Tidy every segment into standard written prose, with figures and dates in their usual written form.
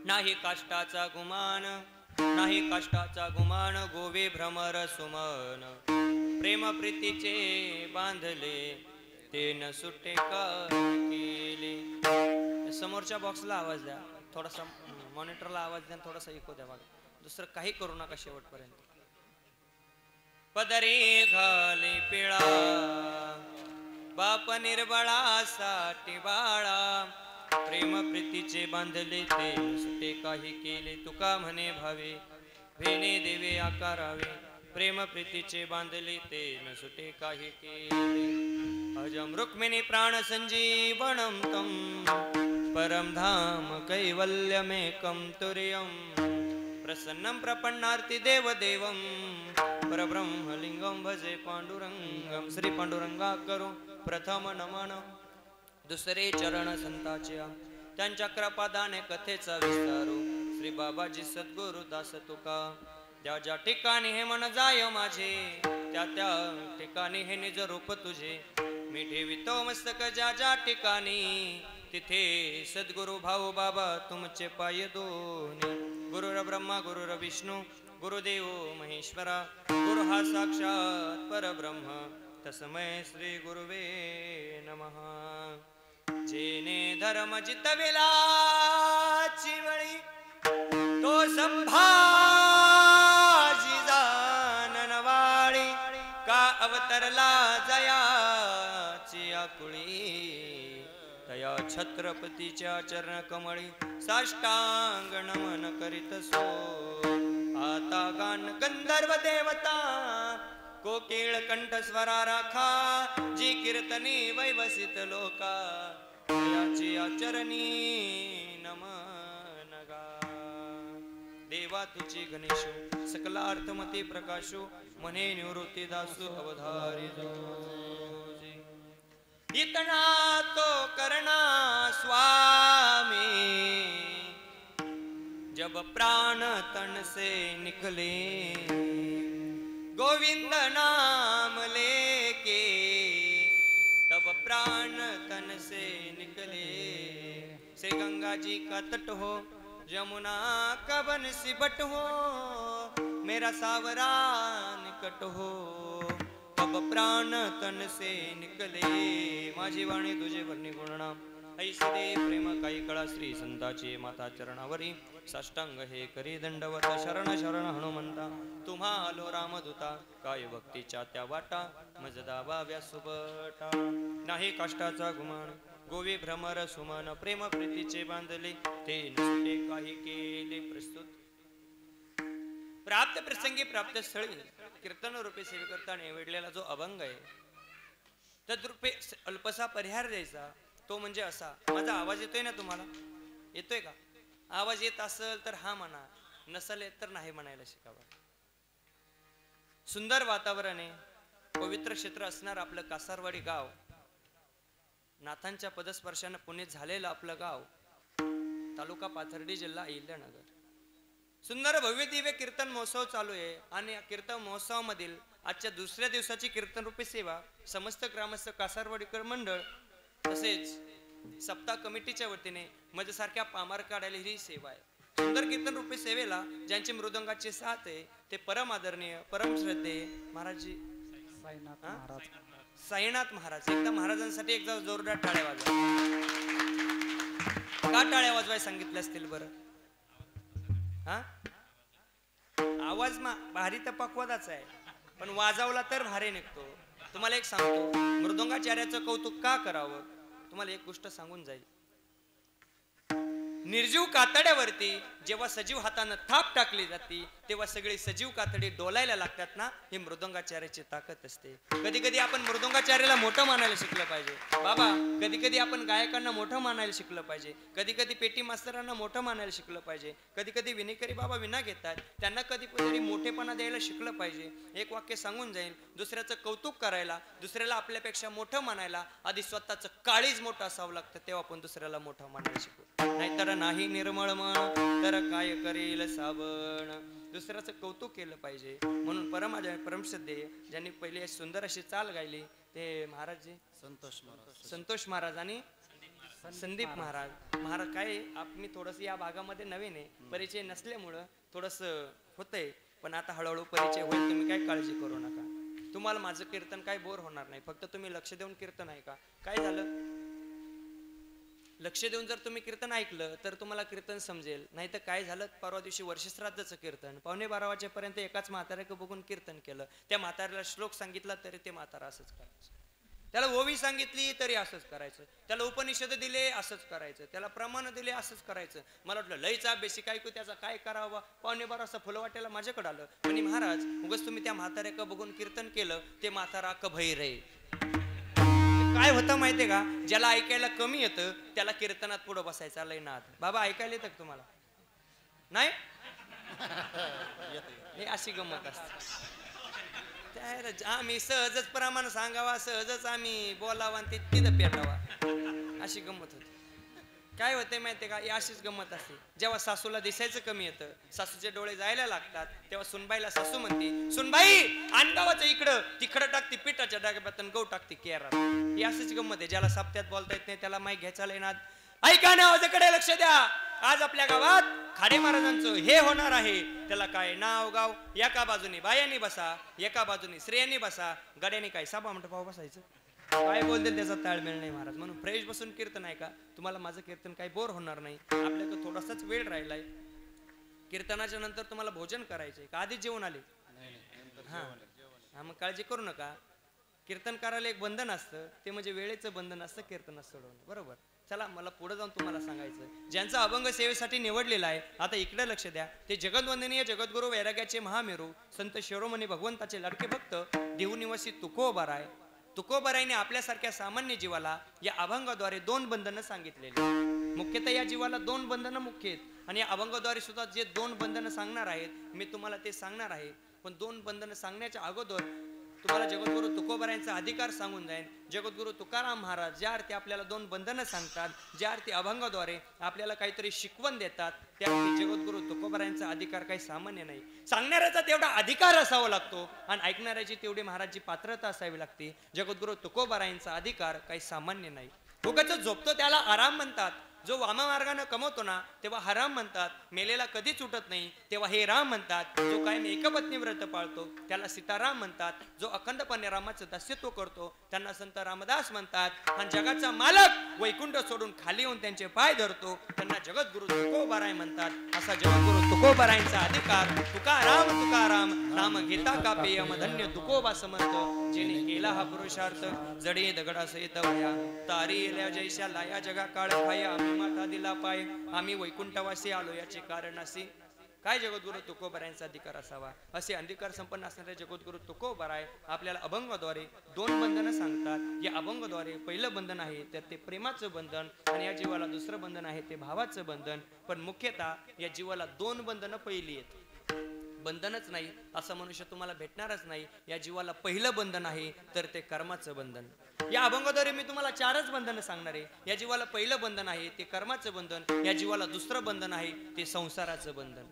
नाही काष्टाचा गुमान, नाही काष्टाचा गुमान, गोवे भ्रमर सुमन, प्रेम प्रीतीचे बांधले ते न सुटे का केले. समोरच्या बॉक्सला आवाज द्या, थोडासा मॉनिटरला आवाज द्या, थोडासा इको द्या बघा, दुसरं काही करू नका शेवटपर्यंत. पदरी घाले पिळा बाप निर्बळासाठी बाळा, प्रेम प्रीतीचे बांधले ते सुटे काही केले. तुका म्हणे भावे भेणे देवे आकारावे, प्रेम प्रीतीचे बांधले ते न सुटे काही केले. अजम रुक्मिणी प्राण संजीवनम तम, परम धाम कैवल्यमेकं तुर्यं, प्रसन्नं प्रपन्नार्ति देवदेवं, परब्रह्मलिंगं भजे पांडुरंगं. श्री पांडुरंगा करो प्रथम नमन, दुसरे चरण संताचे त्यांच्या कृपादाने कथेचा विस्तारू. श्री बाबाजी सद्गुरु दास तुका, ज्या ज्या ठिकाणी हे मन जाय माझे, त्या त्या ठिकाणी हे निज रूप तुझे. मी ठेवितो मस्तक ज्या ज्या ठिकाणी, तिथे सद्गुरु भाऊ बाबा तुमचे पाय दोन्ही. गुरुर ब्रह्मा गुरुर विष्णू गुरुदेव महेश्वरा, गुरु हा साक्षात परब्रह्म, तस्मै श्री गुरुवे नमः. जेने धर्म जितविला चिवळी, तो संभाजी जाननवाळी, का अवतरला जयाची आकुळी. तया छत्रपतीच्या चरण कमळी साष्टांग नमन करीत सो. आता गान गंधर्व देवता कोकिळ कंठ स्वरा राखा, जी कीर्तनी वैवसित लोका, तयाची आचरणी नमन गा. देवा तुझी गणेशो सकला अर्थमती प्रकाशो, मने निवृत्ती दासू अवधारी जो. इतना तो करना स्वामी, जब प्राण तन से निकले, गोविंद नाम लेके तब प्राण तन से निकले. से गंगा जी का तट हो, यमुना का बन सिबट हो, मेरा सावरा निकट हो, तब प्राण तन से निकले. माझी वाणी तुझे वर्णी गुणनाम, ऐसे दे प्रेम काही कळा. श्री संताची माता चरणावरी साष्टांग हे करी दंडवत. शरण शरण हनुमंता तुम्हा आलो रामदूता, काय भक्तीच्या त्या वाटा मज दाबाव्या सुबटा. नाही काष्टाचा गुमान, गोवी भ्रमर सुमन, प्रेम प्रीतीचे बांधले ते नसते काही केले. प्रस्तुत प्राप्त प्रसंगी प्राप्त स्थळी कीर्तन रूपे सेवेकरता निवडलेला जो अभंग आहे, तद्रूपे अल्पसा परिहार द्यायचा. तो म्हणजे असा. माझा आवाज येतोय ना तुम्हाला? येतोय का? आवाज येत असेल तर हा म्हणा, नसेल येत तर नाही म्हणायला शिकावा. सुंदर वातावरण आहे, पवित्र क्षेत्र असणार आपलं कासारवाडी गाव, नाथांच्या पदस्पर्शाने पुणे झालेलं आपलं गाव, तालुका पाथर्डी, जिल्हा अहिल्यानगर. सुंदर भव्य दिव्य कीर्तन महोत्सव चालू आहे. आणि कीर्तन महोत्सवामधील आजच्या दुसऱ्या दिवसाची कीर्तन रूपी सेवा समस्त ग्रामस्थ कासारवाडीकर मंडळ तसेच सप्ताह कमिटीच्या वतीने माझ्यासारख्या पामार काढायला ही सेवा आहे. सुंदर कीर्तन रूपी सेवेला ज्यांचे मृदंगाचे साथ आहे ते परम आदरणीय परम श्रद्धेय महाराजजी साईनाथ महाराज. एकदा महाराजांसाठी एकदा जोरदार टाळ्या वाजवा. का टाळ्या वाजवाय सांगितले असतील बरं? हा, आवाज भारी तर पक्वादाचा आहे, पण वाजवला तर भारी निघतो. तुम्हाला एक सांगतो, मृदंगाचार्याचं कौतुक का करावं तुम्हाला एक गोष्ट सांगून जाईल. निर्जीव कातड्यावरती जेव्हा सजीव हाताने थाप टाकली जाते तेव्हा सगळे सजीव कातडे डोलायला लागतात ना, ही मृदंगाचार्याची ताकद असते. कधी कधी आपण मृदंगाचार्याला मोठं मानायला शिकलं पाहिजे बाबा. कधी कधी आपण गायकांना मोठं मानायला शिकलं पाहिजे. कधी कधी पेटी मास्तरांना मोठं मानायला शिकलं पाहिजे. कधी कधी विनेकरी बाबा विना घेतात, त्यांना कधी कधी मोठेपणा द्यायला शिकलं पाहिजे. एक वाक्य सांगून जाईल, दुसऱ्याचं कौतुक करायला, दुसऱ्याला आपल्यापेक्षा मोठं मानायला आधी स्वतःचं काळीज मोठं असावं लागतं, तेव्हा आपण दुसऱ्याला मोठं मानायला शिकू. नाहीतर नाही निर्मळ मन तर काय करेल साबण. दुसऱ्याचं कौतुक केलं पाहिजे. म्हणून परमश्रद्धेय ज्यांनी पहिली सुंदर अशी चाल गायली ते महाराज जी संतोष महाराज आणि संदीप महाराज काय मी थोडस या भागामध्ये नवीन आहे, परिचय नसल्यामुळं थोडस होतंय, पण आता हळूहळू परिचय होईल. तुम्ही काय काळजी करू नका. तुम्हाला माझं कीर्तन काय बोर होणार नाही. फक्त तुम्ही लक्ष देऊन कीर्तन ऐका. काय झालं, लक्ष देऊन जर तुम्ही कीर्तन ऐकलं तर तुम्हाला कीर्तन समजेल. नाही तर काय झालं, परवा दिवशी वर्षश्राद्धचं कीर्तन 11:15 वाजेपर्यंत एकाच म्हाताऱ्याकडे बघून कीर्तन केलं. त्या म्हाताऱ्याला श्लोक सांगितला तरी ते म्हातारा असंच करायचं, त्याला ओवी सांगितली तरी असंच करायचं, त्याला उपनिषद दिले असंच करायचं, त्याला प्रमाण दिले असंच करायचं. मला वाटलं लयचा बेसिक ऐकू, त्याचा काय करावा. 11:15 वाजता फुलवाट्याला माझ्याकडे आलं. म्हणे महाराज उगाच तुम्ही त्या म्हाताऱ्याकडे बघून कीर्तन केलं, ते म्हातारा कभई रे. काय होतं माहितीये का, ज्याला ऐकायला कमी येतं त्याला कीर्तनात पुढं बसायचा लय नाद. बाबा ऐकायला येतं का तुम्हाला? नाही हे अशी गंमत असते. आम्ही सहजच प्रमाण सांगावा, सहजच आम्ही बोलावा आणि तिथं पेटावा, अशी गंमत होती. काय होते माहितीये का, अशीच गंमत असते. जेव्हा सासूला दिसायचं कमी येतं, सासूचे डोळे जायला लागतात, तेव्हा सुनबाईला सासू म्हणते, सुनबाई आणगावाचं इकडं तिकडं टाकते पिठाच्या डाब्यात गहू टाकते केरात. ही अशीच गंमत आहे. ज्याला सप्त्यात बोलता येत नाही त्याला माईक घ्यायचा लेनात. ऐका ना, आवाजाकडे लक्ष द्या. आज आपल्या गावात खाडे महाराजांचं हे होणार आहे. त्याला काय नाव गाव, एका बाजूने बायानी बसा, एका बाजूने स्त्रियांनी बसा. गड्याने काय साबा म्हणतो पाव बसायचं, काय बोलते त्याचा ताळमेळ नाही महाराज. म्हणून फ्रेश बसून कीर्तन ऐका. तुम्हाला माझं कीर्तन काही बोर होणार नाही. आपल्याकडे थोडासाच वेळ राहिलाय. कीर्तनाच्या नंतर तुम्हाला भोजन करायचंय का आधीच जेवण आले? हा मग काळजी करू नका. कीर्तन करायला एक बंधन असतं, ते म्हणजे वेळेचं बंधन असतं कीर्तनात सोडवणं. बरोबर. चला मला पुढे जाऊन तुम्हाला सांगायचं, ज्यांचा अभंग सेवेसाठी निवडलेला आहे. आता इकडे लक्ष द्या. ते जगदवंदनीय जगद्गुरु वैराग्याचे महामेरू संत शिरोमणी भगवंताचे लाडके भक्त देवनिवासी तुकोबाराय. तुकोबारायने आपल्यासारख्या सामान्य जीवाला या अभंगाद्वारे 2 बंधनं सांगितलेली. मुख्यतः या जीवाला 2 बंधनं मुख्य आहेत आणि या अभंगाद्वारे सुद्धा जे 2 बंधनं सांगणार आहेत मी तुम्हाला ते सांगणार आहे. पण 2 बंधनं सांगण्याच्या अगोदर तुम्हाला जगद्गुरु तुकोबारायांचा अधिकार सांगून जाईल. जगद्गुरु तुकाराम महाराज ज्या अर्थी आपल्याला 2 बंधनं सांगतात, ज्या अर्थी अभंगाद्वारे आपल्याला काहीतरी शिकवण देतात, त्या अर्थी जगद्गुरु तुकोबारायांचा अधिकार काही सामान्य नाही. सांगणाऱ्याचा तेवढा अधिकार असावा लागतो आणि ऐकणाऱ्याची तेवढी महाराजची पात्रता असावी लागते. जगद्गुरु तुकोबारायांचा अधिकार काही सामान्य नाही. उगाच झोपतो त्याला आराम म्हणतात. जो वाममार्गाने कमवतो ना तेव्हा हराम म्हणतात. मेलेला कधीच उठत नाही तेव्हा हे राम म्हणतात. जो कायम एकपत्नी व्रत पाळतो त्याला सीताराम म्हणतात. जो अखंडपणे रामाचं दास्यत्व करतो त्यांना संत रामदास म्हणतात. आणि जगाचा मालक वैकुंठ सोडून खाली येऊन त्यांचे पाय धरतो त्यांना जगद्गुरु तुकोबाराय म्हणतात. असा जगद्गुरु तुकोबारायांचा अधिकार तुकाराम तुकाराम नाम घेता का पेयम धन्य तुकोबा समर्थ. जेने केला हा पुरुषार्थ जडे दगडा सहित भया तारी जैशा लाया जगा काळ खाया माता दिला पाय. आम्ही वैकुंठवासी आलो याचे कारण असे. काय जगद्गुरु तुकोबारायांचा अधिकार असावा. असे अधिकार संपन्न असणारे जगद्गुरु तुकोबाराय आपल्याला अभंगाद्वारे 2 बंधनं सांगतात. या अभंगाद्वारे पहिलं बंधन आहे तर ते प्रेमाचं बंधन आणि या जीवाला दुसरं बंधन आहे ते भावाचं बंधन. पण मुख्यतः या जीवाला 2 बंधनं पहिली आहेत. बंधनच नाही असं मनुष्य तुम्हाला भेटणारच नाही. या जीवाला पहिलं बंधन आहे तर ते कर्माचं बंधन. या अभंगाद्वारे मी तुम्हाला 4च बंधनं सांगणार आहे. या जीवाला पहिलं बंधन आहे ते कर्माचं बंधन. या जीवाला दुसरं बंधन आहे ते संसाराचं बंधन.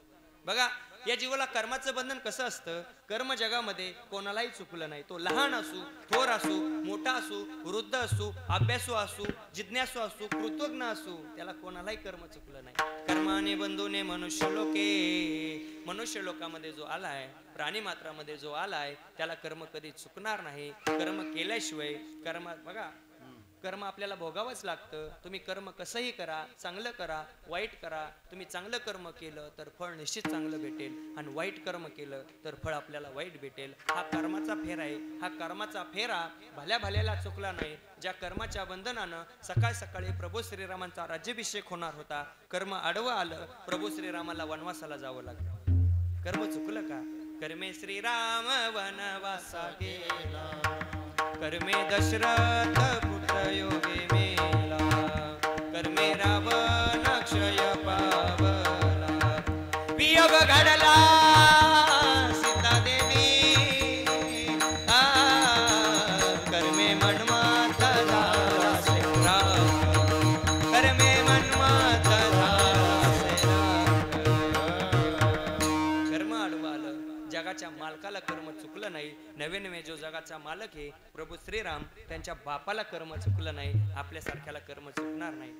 बघा या जीवाला कर्माचं बंधन कसं असतं. कर्म जगामध्ये कोणालाही चुकलं नाही. तो लहान असू थोर असू मोठा असू वृद्ध असू अभ्यासू असू जिज्ञासू असू कृतज्ञ असू त्याला कोणालाही कर्म चुकलं नाही. कर्माने बंधूने मनुष्य लोके. मनुष्य लोकामध्ये जो आलाय प्राणी मात्रामध्ये जो आलाय त्याला कर्म कधी चुकणार नाही. कर्म केल्याशिवाय बघा कर्म आपल्याला भोगावंच लागतं. तुम्ही कर्म कसंही करा, चांगलं करा वाईट करा. तुम्ही चांगलं कर्म केलं तर फळ निश्चित चांगलं भेटेल आणि वाईट कर्म केलं तर फळ आपल्याला वाईट भेटेल. हा कर्माचा फेरा आहे. हा कर्माचा फेरा भल्या भल्याला चुकला नाही. ज्या कर्माच्या बंधनानं सकाळ सकाळी प्रभू श्रीरामांचा राज्याभिषेक होणार होता कर्म आडवं आलं. प्रभू श्रीरामाला वनवासाला जावं लागलं. कर्म चुकलं का. कर्मे श्रीराम वनवासा गेला कर्मे दशरथ पुत्र योगे मेला कर्मे रावण क्षय पावला वियोग घडला सीता देवी कर्मे मनमात झाला कर्मे मनमात झाला कर्म आडवं आलं. जगाच्या जगाच्या मालकाला कर्म चुकलं नाही, नवे नवे जो जगाचा मालक आहे प्रभू श्रीराम त्यांच्या बापाला कर्म चुकलं नाही, आपल्यासारख्याला कर्म चुकणार नाही.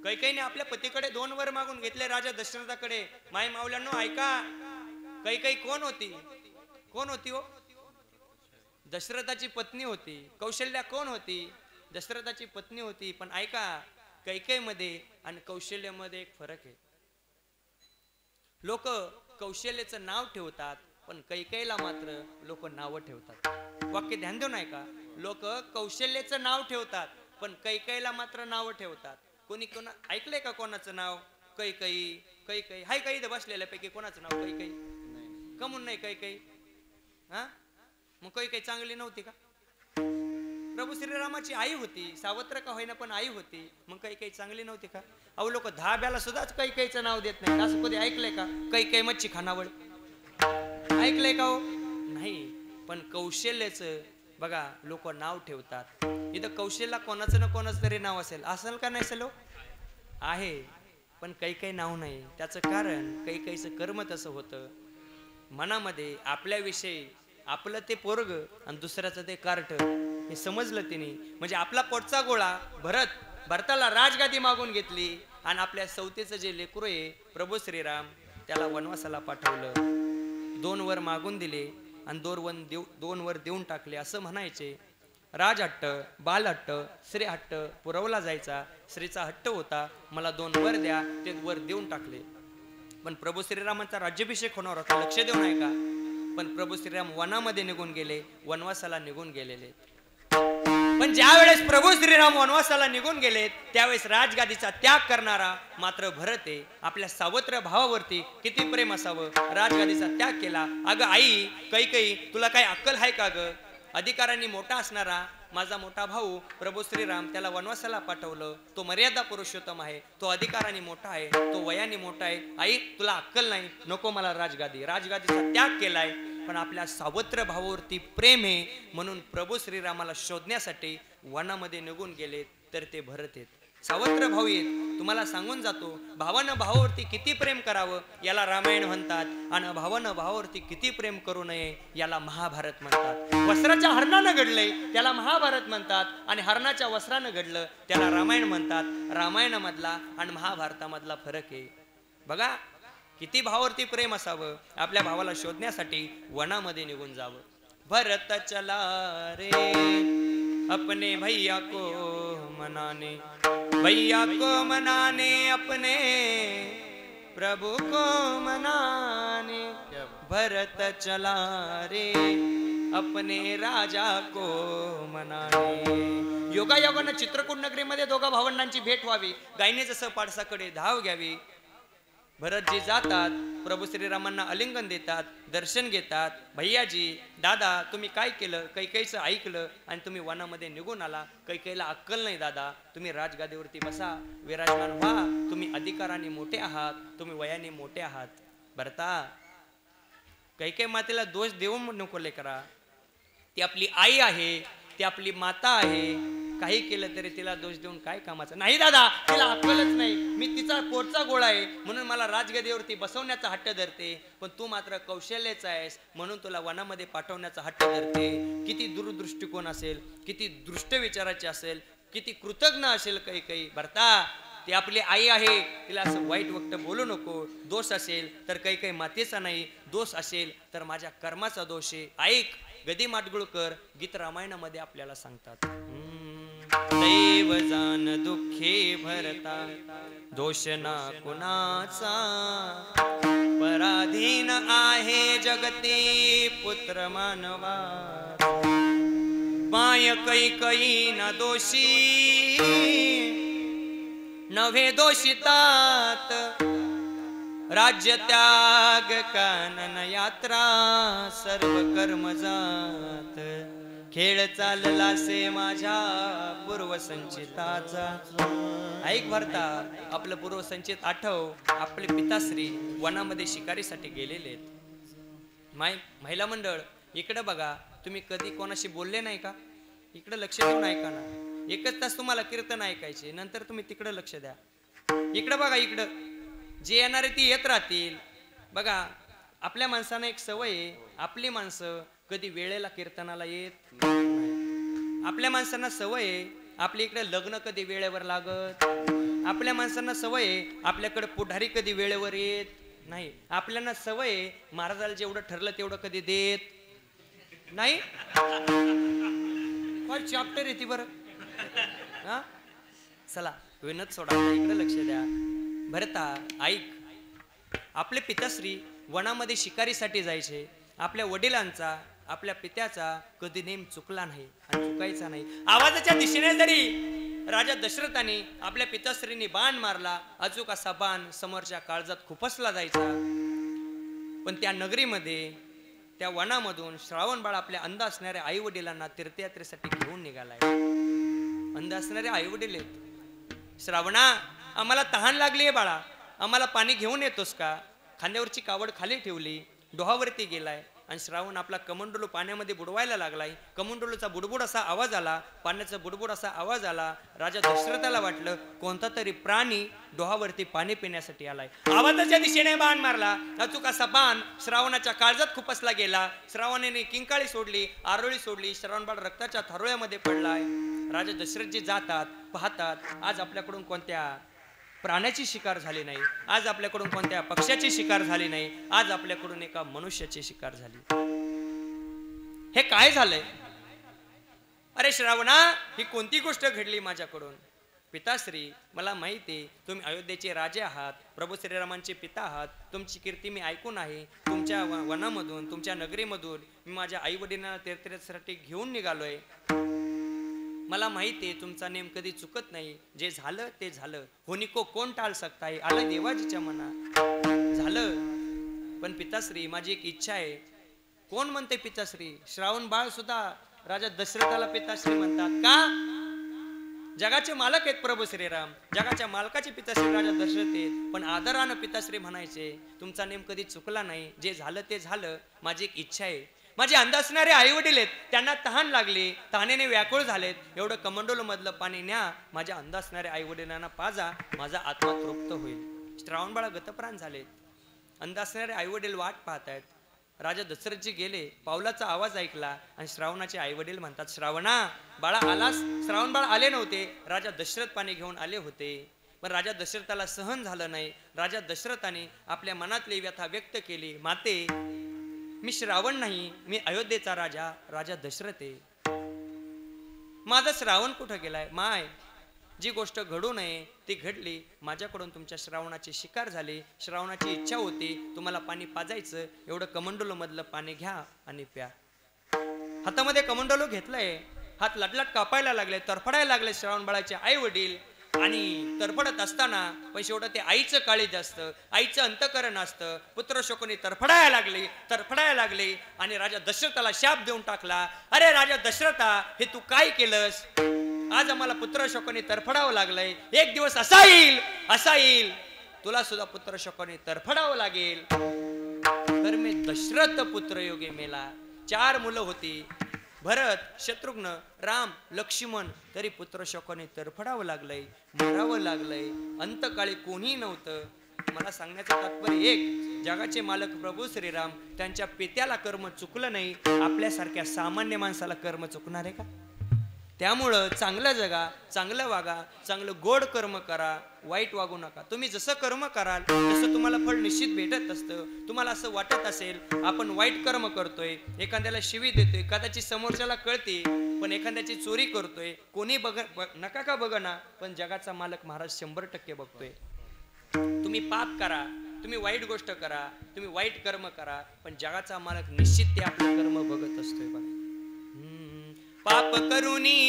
कैकेयीने आपल्या पतीकडे 2 वर मागून घेतले राजा दशरथाकडे. माय मावल्यांनो ऐका, कैकेयी कोण होती? कोण होती हो? दशरथाची पत्नी होती. कौशल्या कोण होती? दशरथाची पत्नी होती. पण ऐका, कैकेयीमध्ये आणि कौशल्यामध्ये एक फरक आहे. लोक कौशल्याचं नाव ठेवतात, पण कैकेयीला मात्र लोक नाव ठेवतात. वाक्य ध्यान देऊन ऐका, लोक कौशल्याचं नाव ठेवतात, पण कैकेयीला मात्र नाव ठेवतात. कोणी कोणा ऐकलंय का कोणाचं नाव? कैकेयी. कैकेयी हाय काही इथं बसलेल्यापैकी कोणाचं नाव कैकेयी? कमून नाही कैकेयी? हा, मग कैकेयी चांगली नव्हती का? प्रभू श्रीरामाची आई होती, सावत्र का होईना पण आई होती, मग कैकेयी चांगली नव्हती का? अहो लोक धाब्याला सुद्धाच कैकेयीचं नाव देत नाही. असं कधी ऐकलंय का? कैकेयी मच्छी खानावळ ऐकलंय का हो? नाही. पण कौशल्याचं बघा लोक नाव ठेवतात. इथं कौशल्या कोणाचं ना कोणाचं तरी नाव असेल का नाही? असेल आहे, पण कैकेयी नाव नाही. त्याचं कारण कैकेयीचं कर्म तसं होतं. मनामध्ये आपल्याविषयी आपलं ते पोरग आणि दुसऱ्याचं ते कार्ट हे समजलं तिने. म्हणजे आपला पोटचा गोळा भरताला राजगादी मागून घेतली आणि आपल्या सौतेचं जे लेकरू आहे प्रभू श्रीराम त्याला वनवासाला पाठवलं. 2 वर मागून दिले आणि 2 वर देऊन टाकले असं म्हणायचे. राजहट्ट, बालहट्ट, श्री हट्ट पुरवला जायचा. श्रीचा हट्ट होता, मला 2 वर द्या, ते वर देऊन टाकले. पण प्रभू श्रीरामांचा राज्याभिषेक होणार होता, लक्ष देऊन ऐका. पण प्रभू श्रीराम वनामध्ये निघून गेले, वनवासाला निघून गेलेले. पण ज्या वेळेस प्रभू श्रीराम वनवासाला निघून गेलेत त्यावेळेस राजगादीचा त्याग करणारा मात्र भरत आहे. आपल्या सावत्र भावावरती किती प्रेम असावं, राजगादीचा त्याग केला. अगं आई कैकेयी, तुला काही अक्कल आहे का ग? अधिकारांनी मोठा असणारा माझा मोठा भाऊ प्रभू श्रीराम त्याला वनवासाला पाठवलं. तो मर्यादा पुरुषोत्तम आहे, तो अधिकाराने मोठा आहे, तो वयाने मोठा आहे. आई तुला अक्कल नाही, नको मला राजगादीचा त्याग केलाय. पण आपल्या सावत्र भावावरती प्रेम आहे म्हणून प्रभू श्रीरामाला शोधण्यासाठी वनामध्ये निघून गेलेत. तर ते भरत आहेत, सावत्र भाऊ आहेत. तुम्हाला सांगून जातो, भावानं भावावरती किती प्रेम करावं याला रामायण म्हणतात, आणि भावानं भावावरती किती प्रेम करू नये याला महाभारत म्हणतात. वस्त्राच्या हरणानं घडलंय त्याला महाभारत म्हणतात, आणि हरणाच्या वस्त्रानं घडलं त्याला रामायण म्हणतात. रामायणामधला आणि महाभारतामधला फरक आहे. बघा किती भावावरती प्रेम असावं. आपल्या भावाला शोधण्यासाठी वनामध्ये निघून जावं. भरत चला रे अपने भैया को मनाने, भैया को मनाने, अपने प्रभु को मनाने. भरत चला रे अपने राजा को मनाने. योगायोगानं चित्रकूट नगरीमध्ये दोघा भावंडांची भेट व्हावी, गायने जसं पाडसाकडे धाव घ्यावी. भरतजी जातात, प्रभू श्रीरामांना आलिंगन देतात, दर्शन घेतात. भैयाजी दादा तुम्ही काय केलं? कैकेयीचं ऐकलं आणि तुम्ही वनामध्ये निघून आला. कैकेयीला अक्कल नाही दादा, तुम्ही राजगादीवरती बसा, विराजमान व्हा. तुम्ही अधिकाराने मोठे आहात, तुम्ही वयाने मोठे आहात. भरता कैकेयी मातेला दोष देऊ नको लेकरा. ती आपली आई आहे, ती आपली माता आहे. काही केलं तरी तिला दोष देऊन काय कामाचं? नाही दादा तिला अक्कलच नाही, मी तिचा पोटचा गोळा आहे म्हणून मला राजगदीवरती बसवण्याचा हट्ट धरते, पण तू मात्र कौशल्याचा आहेस म्हणून तुला वनामध्ये पाठवण्याचा हट्ट धरते. किती दूरदृष्टिकोन असेल, किती दृष्ट विचाराचे असेल, किती कृतज्ञ असेल कैकेयी. भरता ती आपली आई आहे, तिला असं वाईट वक्त बोलू नको. दोष असेल तर कैकेयी मातेचा नाही, दोष असेल तर माझ्या कर्माचा दोष आहे. ऐक गदी माडगुळकर गीत रामायणामध्ये आपल्याला सांगतात. दैव जान दुःखी भरता, दोष ना कुणाचा, पराधीन आहे जगती पुत्र मानवा. माय कैकेयी न दोषी नव्हे दोषितात, राज्य त्याग कानन यात्रा सर्व कर्म जात. खेळ चालला से माझ्या पूर्वसंचिताचा. ऐक भरता आपलं पूर्वसंचित आठव. आपले पिताश्री वनामध्ये शिकारीसाठी गेलेले आहेत. महिला मंडळ इकडे बघा, तुम्ही कधी कोणाशी बोलले नाही का? इकडे लक्ष देऊन ऐका ना. 1 तास तुम्हाला कीर्तन ऐकायचे, नंतर तुम्ही तिकडे लक्ष द्या. इकडे बघा, इकडं जे येणारे ती येत राहतील. बघा आपल्या माणसांना एक सवय आहे, आपली माणसं कधी वेळेला कीर्तनाला येत नाही. आपल्या माणसांना सवय आहे, आपल्या इकडे लग्न कधी वेळेवर लागत. आपल्या माणसांना सवय आहे, आपल्याकडे पुढारी कधी वेळेवर येत नाही. आपल्याला सवय आहे, महाराजाला जेवढं ठरलं तेवढं कधी देत नाही. काय चॅप्टर येते बरं. हा चला विनोद सोडा, इकडे लक्ष द्या. भरता ऐक, आपले पिताश्री वनामध्ये शिकारीसाठी जायचे. आपल्या वडिलांचा, आपल्या पित्याचा कधी नेम चुकला नाही आणि चुकायचा नाही. आवाजाच्या दिशेने जरी राजा दशरथाने आपल्या पिताश्रींनी बाण मारला, अचूक असा बाण समोरच्या काळजात खुपसला जायचा. पण त्या नगरीमध्ये, त्या वनामधून श्रावण बाळ आपल्या अंध असणाऱ्या आई वडिलांना तीर्थयात्रेसाठी घेऊन निघालाय. अंध असणारे आई वडील आहेत. श्रावणा, आम्हाला तहान लागलीये बाळा, आम्हाला पाणी घेऊन येतोस का. खांद्यावरची कावड खाली ठेवली, डोहावरती गेलाय आणि श्रावण आपला कमंडलू पाण्यामध्ये बुडवायला लागलाय. कमंडलूचा बुडबुड असा आवाज आला, पाण्याचा बुडबुड असा आवाज आला. राजा दशरथाला वाटलं कोणता तरी प्राणी डोहावरती पाणी पिण्यासाठी आलाय. आवाजाच्या दिशेने बाण मारला, अचूक असा बाण श्रावणाच्या काळजात खुपसला गेला. श्रावणाने किंकाळी सोडली, आरोळी सोडली. श्रावणबाळ रक्ताच्या थारोळ्यामध्ये पडलाय. राजा दशरथजी जातात, पाहतात, आज आपल्याकडून कोणत्या प्राण्याची शिकार झाली नाही, आज आपल्याकडून कोणत्या पक्ष्याची शिकार झाली नाही, आज आपल्याकडून एका मनुष्याची शिकार झाली. हे काय झालंय. अरे श्रावणा, ही कोणती गोष्ट घडली माझ्याकडून. पिताश्री, मला माहिती आहे तुम्ही अयोध्येचे राजे आहात, प्रभू श्रीरामांचे पिता आहात. तुमची कीर्ती मी ऐकून आहे. तुमच्या वनामधून, तुमच्या नगरीमधून मी माझ्या आई वडिलांना तीर्थयात्रेसाठी घेऊन निघालोय. मला माहिती आहे तुमचा नेम कधी चुकत नाही. जे झालं ते झालं, होनी को कोण टाळ सकता है, आलं देवाजीच्या मनात. झालं. पण पिताश्री, माझी एक इच्छा आहे. कोण म्हणते पिताश्री. श्रावण बाळ सुद्धा राजा दशरथाला पिताश्री म्हणतात. का. जगाचे मालक आहेत प्रभू श्रीराम, जगाच्या मालकाचे पिताश्री राजा दशरथ आहेत. पण आदरानं पिताश्री म्हणायचे. तुमचा नेम कधी चुकला नाही. जे झालं ते झालं. माझी एक इच्छा आहे. माझे अंध असणारे आई वडील आहेत, त्यांना तहान लागली, तहानेने व्याकुळ झालेत. एवढं कमंडोल मधलं पाणी न्या, माझ्या अंध असणाऱ्या आई वडिलांना पाजा, माझा आत्मा तृप्त होईल. श्रावण बाळा गतप्राण झालेत. अंध असणारे आई वडील वाट पाहतायत. राजा दशरथजी गेले, पावलाचा आवाज ऐकला आणि श्रावणाचे आई वडील म्हणतात, श्रावणा बाळा आलास. श्रावण बाळ आले नव्हते, राजा दशरथ पाणी घेऊन आले होते. पण राजा दशरथाला सहन झालं नाही. राजा दशरथाने आपल्या मनातली व्यथा व्यक्त केली. माते, मी श्रावण नाही, मी अयोध्येचा राजा, राजा दशरथ आहे. माझा श्रावण कुठं गेलाय. माय, जी गोष्ट घडू नये ती घडली. माझ्याकडून तुमच्या श्रावणाची शिकार झाली. श्रावणाची इच्छा होती तुम्हाला पाणी पाजायचं. एवढं कमंडलू मधलं पाणी घ्या आणि प्या. हातामध्ये कमंडलू घेतलंय, हात लटलट कापायला लागले, तरफडायला लागले श्रावण बाळाचे आई वडील. आणि तरफडत असताना पण शेवटं ते आईचं काळीज असतं, आईचं अंतकरण असतं. पुत्र शोकाने तरफडायला लागले आणि राजा दशरथाला शाप देऊन टाकला. अरे राजा दशरथा, हे तू काय केलंस. आज आम्हाला पुत्र शोकाने तरफडावं लागलंय. एक दिवस असा येईल तुला सुद्धा पुत्र शोकाने तरफडावं लागेल. तर मी दशरथ पुत्र योगे मेला. 4 मुलं होती, भरत, शत्रुघ्न, राम, लक्ष्मण. तरी पुत्र शोकाने तरफडावं लागलंय, मरावं लागलंय. अंतकाळी कोणी नव्हतं. मला सांगण्याचं तात्पर्य एक, जगाचे मालक प्रभू श्रीराम, त्यांच्या पित्याला कर्म चुकलं नाही. आपल्यासारख्या सामान्य माणसाला कर्म चुकणार आहे का. त्यामुळं चांगलं जगा, चांगलं वागा, चांगलं गोड कर्म करा, वाईट वागू नका. तुम्ही जसं कर्म कराल तसं तुम्हाला फळ निश्चित भेटत असतं. तुम्हाला असं वाटत असेल आपण वाईट कर्म करतोय, एखाद्याला शिवी देतोय, कदाचित समोरच्याला कळते, पण एखाद्याची चोरी करतोय, कोणी नका का बघना, पण जगाचा मालक महाराज 100% बघतोय. तुम्ही पाप करा, तुम्ही वाईट गोष्ट करा, तुम्ही वाईट कर्म करा, पण जगाचा मालक निश्चित ते आपलं कर्म बघत असतोय. बघा, पाप करुनी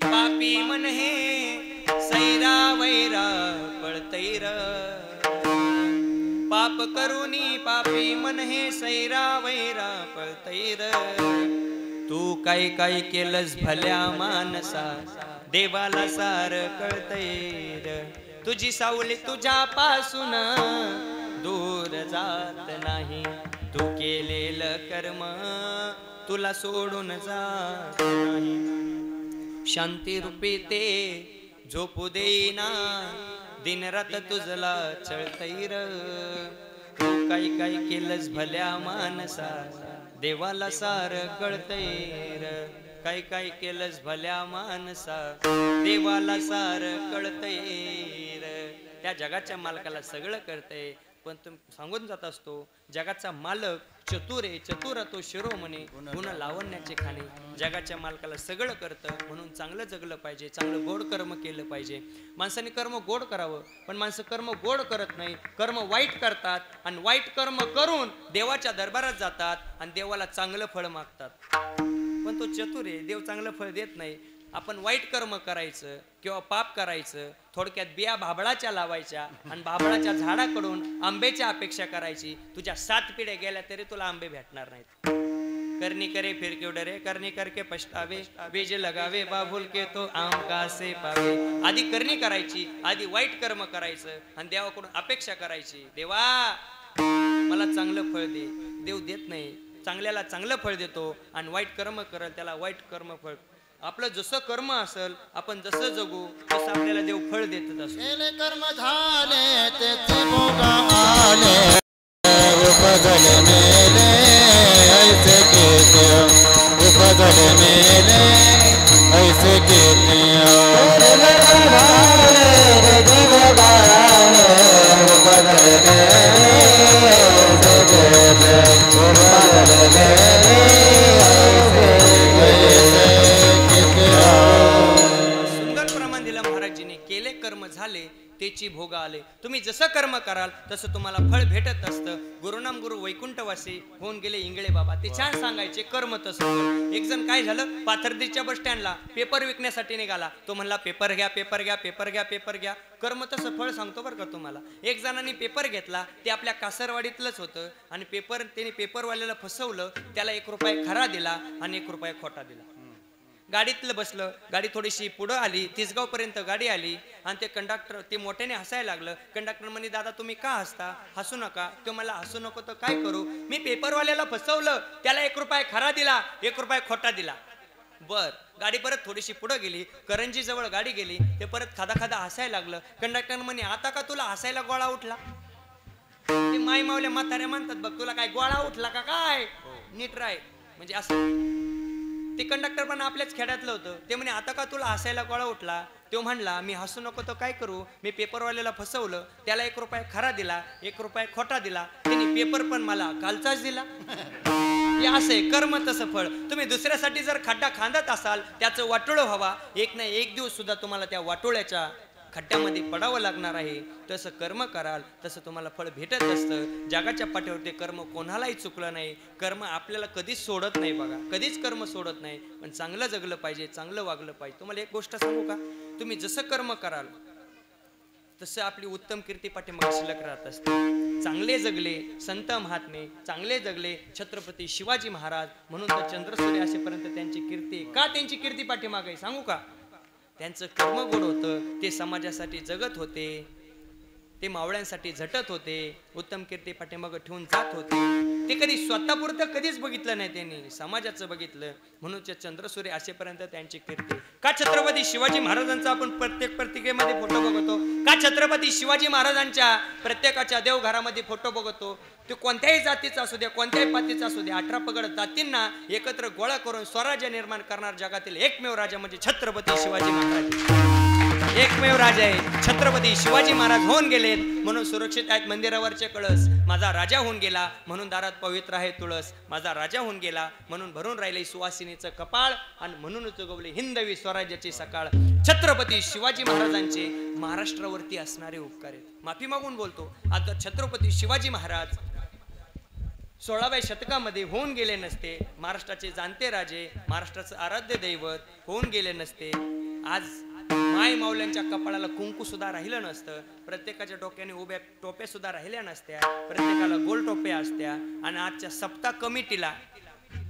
पापी मन हे, सैरा वैरा पळतैर. पाप करुनी पापी मन हे, सैरा वैरा पळतैर. तू काय काय केलंस भल्या मानसा, देवाला सार कळतैर. तुझी सावली तुझ्यापासून दूर जात नाही. तू केलेलं कर्म तुला सोडून जात नाही. शांती रूपी ते झोपू देईना, दिन रात तुझला चळतैर. काही काही केलंच भल्या मानसा देवाला सार कळतंय र काही काही केलंच भल्या मानसा देवाला सार कळतंय र त्या जगाच्या मालकाला सगळं कळतंय पण तुम्ही सांगून जात असतो जगाचा मालक चतुर आहे चतुर तो शिरोमणी गुण लावण्याचे खाणे जगाच्या मालकाला सगळं करतं म्हणून चांगलं जगलं पाहिजे चांगलं गोड कर्म केलं पाहिजे माणसाने कर्म गोड करावं पण माणसं कर्म गोड करत नाही कर्म वाईट करतात आणि वाईट कर्म करून देवाच्या दरबारात जातात आणि देवाला चांगलं फळ मागतात पण तो चतुर आहे देव चांगलं फळ देत नाही आपण वाईट कर्म करायचं किंवा पाप करायचं थोडक्यात बिया भाबळाच्या लावायच्या आणि भाबळाच्या झाडाकडून आंब्याची अपेक्षा करायची तुझ्या 7 पिढ्या गेल्या तरी तुला आंबे भेटणार नाहीत करनी करे फिर क्यों डरे करनी करके पछतावे बीज लगावे बाबुल के तो आम कासे पावे आधी करणी करायची आधी वाईट कर्म करायचं आणि देवाकडून अपेक्षा करायची देवा मला चांगलं फळ दे देव देत नाही चांगल्याला चांगलं फळ देतो आणि वाईट कर्म करल त्याला वाईट कर्म फळ आपलं जसं कर्म असेल आपण जसं जगू तसं आपल्याला देव फळ देतच असतो कर्म झाले तेचे भोग आले उपजले मेले ऐसे केते उपजले मेले ऐसे केते कर्म झाले तेची भोग आले तुम्ही जसं कर्म कराल तसं तुम्हाला फळ भेटत असतं गुरुनाम गुरु वैकुंठवासी होऊन गेले इंगळे बाबा ते छान सांगायचे कर्म तसं एक जण काय झालं पाथर्डीच्या बस स्टँडला पेपर विकण्यासाठी निघाला तो म्हणला पेपर घ्या पेपर घ्या पेपर घ्या पेपर घ्या कर्म तसं फळ सांगतो बरं का तुम्हाला एक जणांनी पेपर घेतला ते आपल्या कासरवाडीतलंच होतं आणि त्याने पेपरवाल्याला फसवलं त्याला 1 रुपया खरा दिला आणि 1 रुपया खोटा दिला गाडीतलं बसलं गाडी थोडीशी पुढं आली तिसगाव पर्यंत गाडी आली आणि ते कंडक्टर ते मोठ्याने हसायला लागलं कंडक्टर म्हणे दादा तुम्ही का हसता हसू नका तो मला हसू नको तर काय करू मी पेपरवाल्याला फसवलं त्याला 1 रुपया खरा दिला 1 रुपया खोटा दिला बर गाडी परत थोडीशी पुढे गेली करंजी जवळ गाडी गेली ते परत खादा खादा हसायला लागलं कंडक्टर म्हणे आता का तुला हसायला गोळा उठला ते माई मावल्या म्हाताऱ्या म्हणतात बघ तुला काय गोळा उठला का काय नीट राय म्हणजे असं ते कंडक्टर पण आपल्याच खेड्यातलं होतं ते म्हणे आता का तुला हसायला गोळा उठला तो म्हणला मी हसू नको तर काय करू मी पेपरवाल्याला फसवलं त्याला 1 रुपया खरा दिला 1 रुपया खोटा दिला त्यांनी पेपर पण मला कालचाच दिला हे असे कर्म तसं फळ तुम्ही दुसऱ्यासाठी जर खड्डा खांदत असाल त्याचं वाटोळं व्हावा एक ना एक दिवस सुद्धा तुम्हाला त्या वाटोळ्याच्या खड्ड्यामध्ये पडावं लागणार आहे तसं कर्म कराल तसं तुम्हाला फळ भेटत असतं जगाच्या पाठीवर ते कर्म कोणालाही चुकलं नाही कर्म आपल्याला कधीच सोडत नाही बघा कधीच कर्म सोडत नाही पण चांगलं जगलं पाहिजे चांगलं वागलं पाहिजे तुम्हाला एक गोष्ट सांगू का तुम्ही जसं कर्म कराल तसं आपली उत्तम कीर्ती पाठीमागे शिल्लक राहत असते चांगले जगले संत महात्मे चांगले जगले छत्रपती शिवाजी महाराज म्हणून तर चंद्रसूर्य असेपर्यंत त्यांची कीर्ती का त्यांची कीर्ती पाठीमागे सांगू का त्यांचं कर्म गोड होतं ते समाजासाठी जगत होते ते मावळ्यांसाठी झटत होते उत्तम कीर्ती पाठीमागे ठेवून जात होते ते कधी स्वतःपुरतं कधीच बघितलं नाही त्यांनी समाजाचं बघितलं म्हणून चंद्रसूर्य असेपर्यंत त्यांची कीर्ती का छत्रपती शिवाजी महाराजांचा आपण प्रत्येक पत्रिकेमध्ये फोटो बघतो का छत्रपती शिवाजी महाराजांच्या प्रत्येकाच्या देवघरामध्ये फोटो बघतो ते कोणत्याही जातीचा असू द्या कोणत्याही पातीचा असू द्या 18 पगड जातींना एकत्र गोळा करून स्वराज्य निर्माण करणार जगातील एकमेव राजा म्हणजे छत्रपती शिवाजी महाराज एकमेव राजा आहे छत्रपती शिवाजी महाराज होऊन गेलेत म्हणून सुरक्षित आहेत मंदिरावरचे कळस माझा राजा होऊन गेला म्हणून दारात पवित्र आहे तुळस माझा राजा होऊन गेला म्हणून भरून राहिले सुवासिनीचं कपाळ आणि म्हणूनच उगवले हिंदवी स्वराज्याची सकाळ छत्रपती शिवाजी महाराजांचे महाराष्ट्रावरती असणारे उपकार आहेत माफी मागून बोलतो आता छत्रपती शिवाजी महाराज 16व्या शतकामध्ये होऊन गेले नसते महाराष्ट्राचे जाणते राजे महाराष्ट्राचं आराध्य दैवत होऊन गेले नसते आज माय माऊल्यांच्या कपाळाला कुंकू सुद्धा राहिलं नसतं प्रत्येकाच्या डोक्याने उभ्या टोप्या सुद्धा राहिल्या नसत्या प्रत्येकाला गोल टोप्या असत्या आणि आजच्या सप्ताह कमिटीला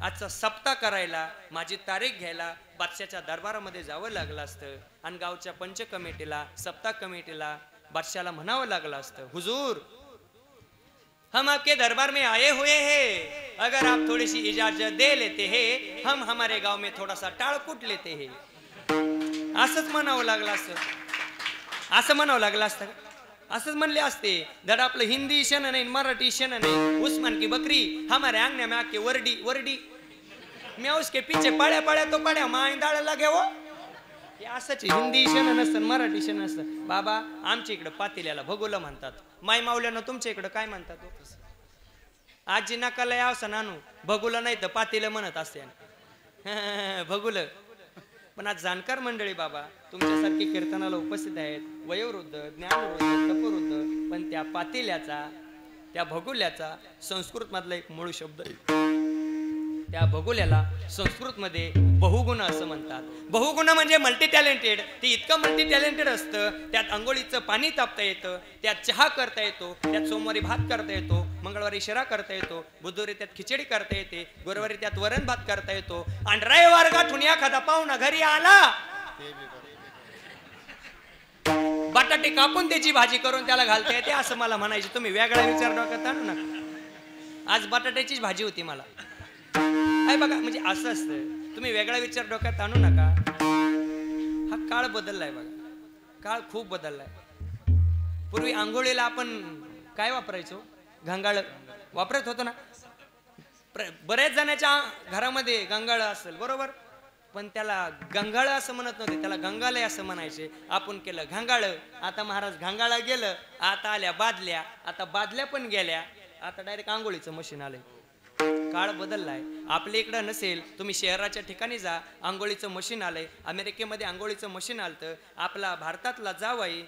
आजचा सप्ताह करायला माझी तारीख घ्यायला बादशाच्या दरबारामध्ये जावं लागलं असतं आणि गावच्या पंच कमिटीला सप्ताह कमिटीला बादशाला म्हणावं लागलं असतं हुजूर हम आपके दरबार में आए हुए हैं अगर आप थोड़ी सी इजाजत दे लेते हैं हम हमारे गांव में थोड़ा सा टाळकूट लेते हैं असंच म्हणावं लागलं असतं असं म्हणावं लागलं असतं असंच म्हणले असते. धड आपलं हिंदी शन नाही मराठी शन नाही. उस्मान की बकरी हमारे आंगने में आके वरडी वरडी, मैं उसके पीछे पड्या पड्या तो पड्या माय दाळ लागे हो. हे असंच हिंदी शन नसतं मराठी शन नसतं. बाबा आमच्या इकडं पातेल्याला भगुलं म्हणतात. माय मावल्यानं तुमच्या इकडं काय म्हणतात? आजी नकाला यावसा नानू भगुलं नाही तर पातेलं म्हणत असते भगुलं. पण आज जाणकार मंडळी बाबा तुमच्यासारखी कीर्तनाला उपस्थित आहेत, वयोवृद्ध ज्ञानवृद्ध तपवृद्ध, पण त्या पातेल्याचा त्या भगुल्याचा संस्कृत मधला एक मूळ शब्द आहे. त्या भगुल्याला संस्कृत मध्ये बहुगुण असं म्हणतात. बहुगुण म्हणजे मल्टी टॅलेंटेड. ते इतकं मल्टी टॅलेंटेड असतं. त्यात आंघोळीचं पाणी तापता येतं, त्यात चहा करता येतो, त्यात सोमवारी भात करता येतो, मंगळवारी शिरा करता येतो, बुधवारी त्यात खिचडी करता येते, गुरुवारी त्यात वरण भात करता येतो, आणि रविवार गाठून एखादा पाहुणा घरी आला बटाटे कापून त्याची भाजी करून त्याला घालता येते असं मला म्हणायचे. तुम्ही वेगळा विचार डोक्यात आणू नका. आज बटाट्याचीच भाजी होती मला. काय बघा म्हणजे असं असतं. तुम्ही वेगळा विचार डोक्यात आणू नका. हा काळ बदललाय बघा. काळ खूप बदललाय. पूर्वी आंघोळीला आपण काय वापरायचो? गंगाळ वापरत होतो ना. बऱ्याच जणांच्या घरामध्ये गंगाळ असेल बरोबर, पण त्याला गंगाळ असं म्हणत नव्हते, त्याला गंगालय असं म्हणायचे. आपण केलं घंगाळ. आता महाराज घंगाळा गेलं, आता आल्या बादल्या, आता बादल्या पण गेल्या, आता डायरेक्ट आंघोळीचं मशीन आलंय. काळ बदललाय. आपल्या इकडं नसेल, तुम्ही शहराच्या ठिकाणी जा, आंघोळीचं मशीन आलंय. अमेरिकेमध्ये आंघोळीचं मशीन आलतं. आपला भारतातला जावई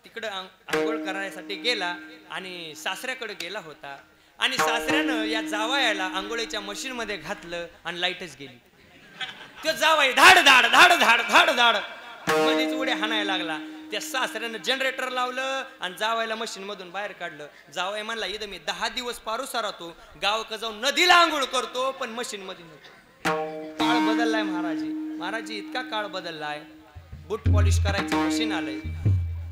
तिकडं आंघोळ करायसाठी गेला आणि सासऱ्याकडे गेला होता, आणि सासऱ्यानं या जावयाला आंघोळीच्या मशीन मध्ये घातलं आणि लाईटच गेली. तो जावई धाड धाड धाड धाड धाड धाड मध्येच उड्या हाणायला लागला. त्या सासऱ्यानं जनरेटर लावलं आणि जावायला मशीन मधून बाहेर काढलं. जावई म्हणला इथं मी 10 दिवस पारुसा राहतो, गावाकडे जाऊन नदीला आंघोळ करतो, पण मशीन मध्ये नव्हतो. काळ बदललाय महाराजी. महाराजी इतका काळ बदललाय. बूट पॉलिश करायचं मशीन आलंय.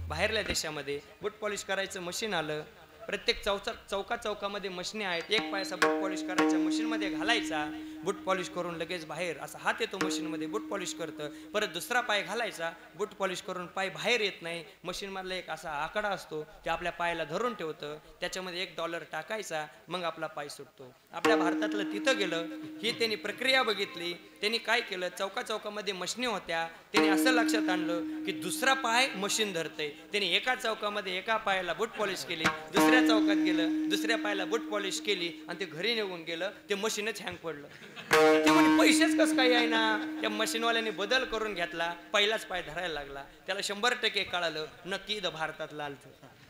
बाहेरल्या देशामध्ये बूट पॉलिश करायचं मशीन आलं. प्रत्येक चौका चौकामध्ये मशीने आहेत. एक पायसा बूट पॉलिश करायच्या मशीन मध्ये घालायचा, बूट पॉलिश करून लगेच बाहेर असा हात येतो मशीन मध्ये, बूट पॉलिश करतं. परत दुसरा पाय घालायचा, बूट पॉलिश करून पाय बाहेर येत नाही. मशीन मधला एक असा आकडा असतो, ते आपल्या पायाला धरून ठेवतं. त्याच्यामध्ये $1 टाकायचा, मग आपला पाय सुटतो. आपल्या भारतातलं तिथं गेलं, ही त्यांनी प्रक्रिया बघितली. त्यांनी काय केलं, चौका चौकामध्ये मशीनी होत्या. त्यांनी असं लक्षात आणलं की दुसरा पाय मशीन धरतंय. त्यांनी एका चौकामध्ये एका पायाला बूट पॉलिश केली, दुसऱ्या चौकात गेलं, दुसऱ्या पायाला बूट पॉलिश केली, आणि ते घरी निघून गेलं. ते मशीनच हँग पडलं. ते म्हणे पैसेच कस काही आहे ना. त्या मशीनवाल्याने बदल करून घेतला, पहिलाच पाय धरायला लागला. त्याला 100% कळालं नक्की भारतात लालत.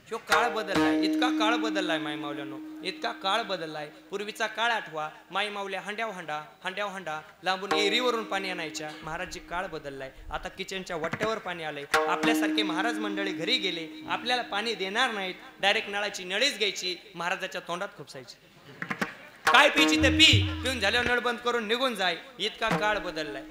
जो काळ बदललाय, इतका काळ बदललाय माय मावल्यानो, इतका काळ बदललाय. पूर्वीचा काळ आठवा. माई मावल्या हांड्याव हांडा लांबून एरीवरून पाणी आणायच्या. महाराजची काळ बदललाय. आता किचनच्या वट्ट्यावर पाणी आलंय. आपल्यासारखे महाराज मंडळी घरी गेले, आपल्याला पाणी देणार नाहीत. डायरेक्ट नळाची नळीच घ्यायची, महाराजाच्या तोंडात खुपसायची. काय पिची तर पी, पिऊन झाल्यावर नळ बंद करून निघून जाय. इतका काळ बदललाय.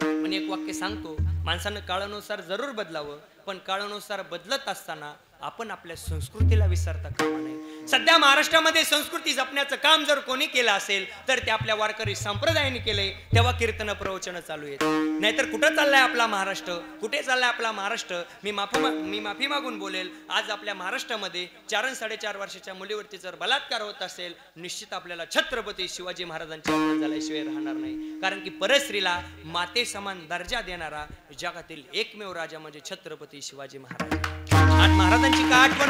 पण एक वाक्य सांगतो, माणसानं काळानुसार जरूर बदलावं, पण काळानुसार बदलत असताना आपण आपल्या संस्कृतीला विसरता कामा नये. सध्या महाराष्ट्रामध्ये संस्कृती जपण्याचं काम जर कोणी केलं असेल तर ते आपल्या वारकरी संप्रदायाने केलंय. तेव्हा कीर्तन प्रवचन चालू आहेत. नाहीतर कुठं चाललाय आपला महाराष्ट्र, कुठे चाललाय आपला महाराष्ट्र? मी माफी मागून बोलेल, आज आपल्या महाराष्ट्रामध्ये 4 आणि 4.5 वर्षाच्या मुलीवरती जर बलात्कार होत असेल, निश्चित आपल्याला छत्रपती शिवाजी महाराजांची आठवण झाल्याशिवाय राहणार नाही. कारण की परस्त्रीला माते समान दर्जा देणारा जगातील एकमेव राजा म्हणजे छत्रपती शिवाजी महाराज. आज महाराजांची का आठवण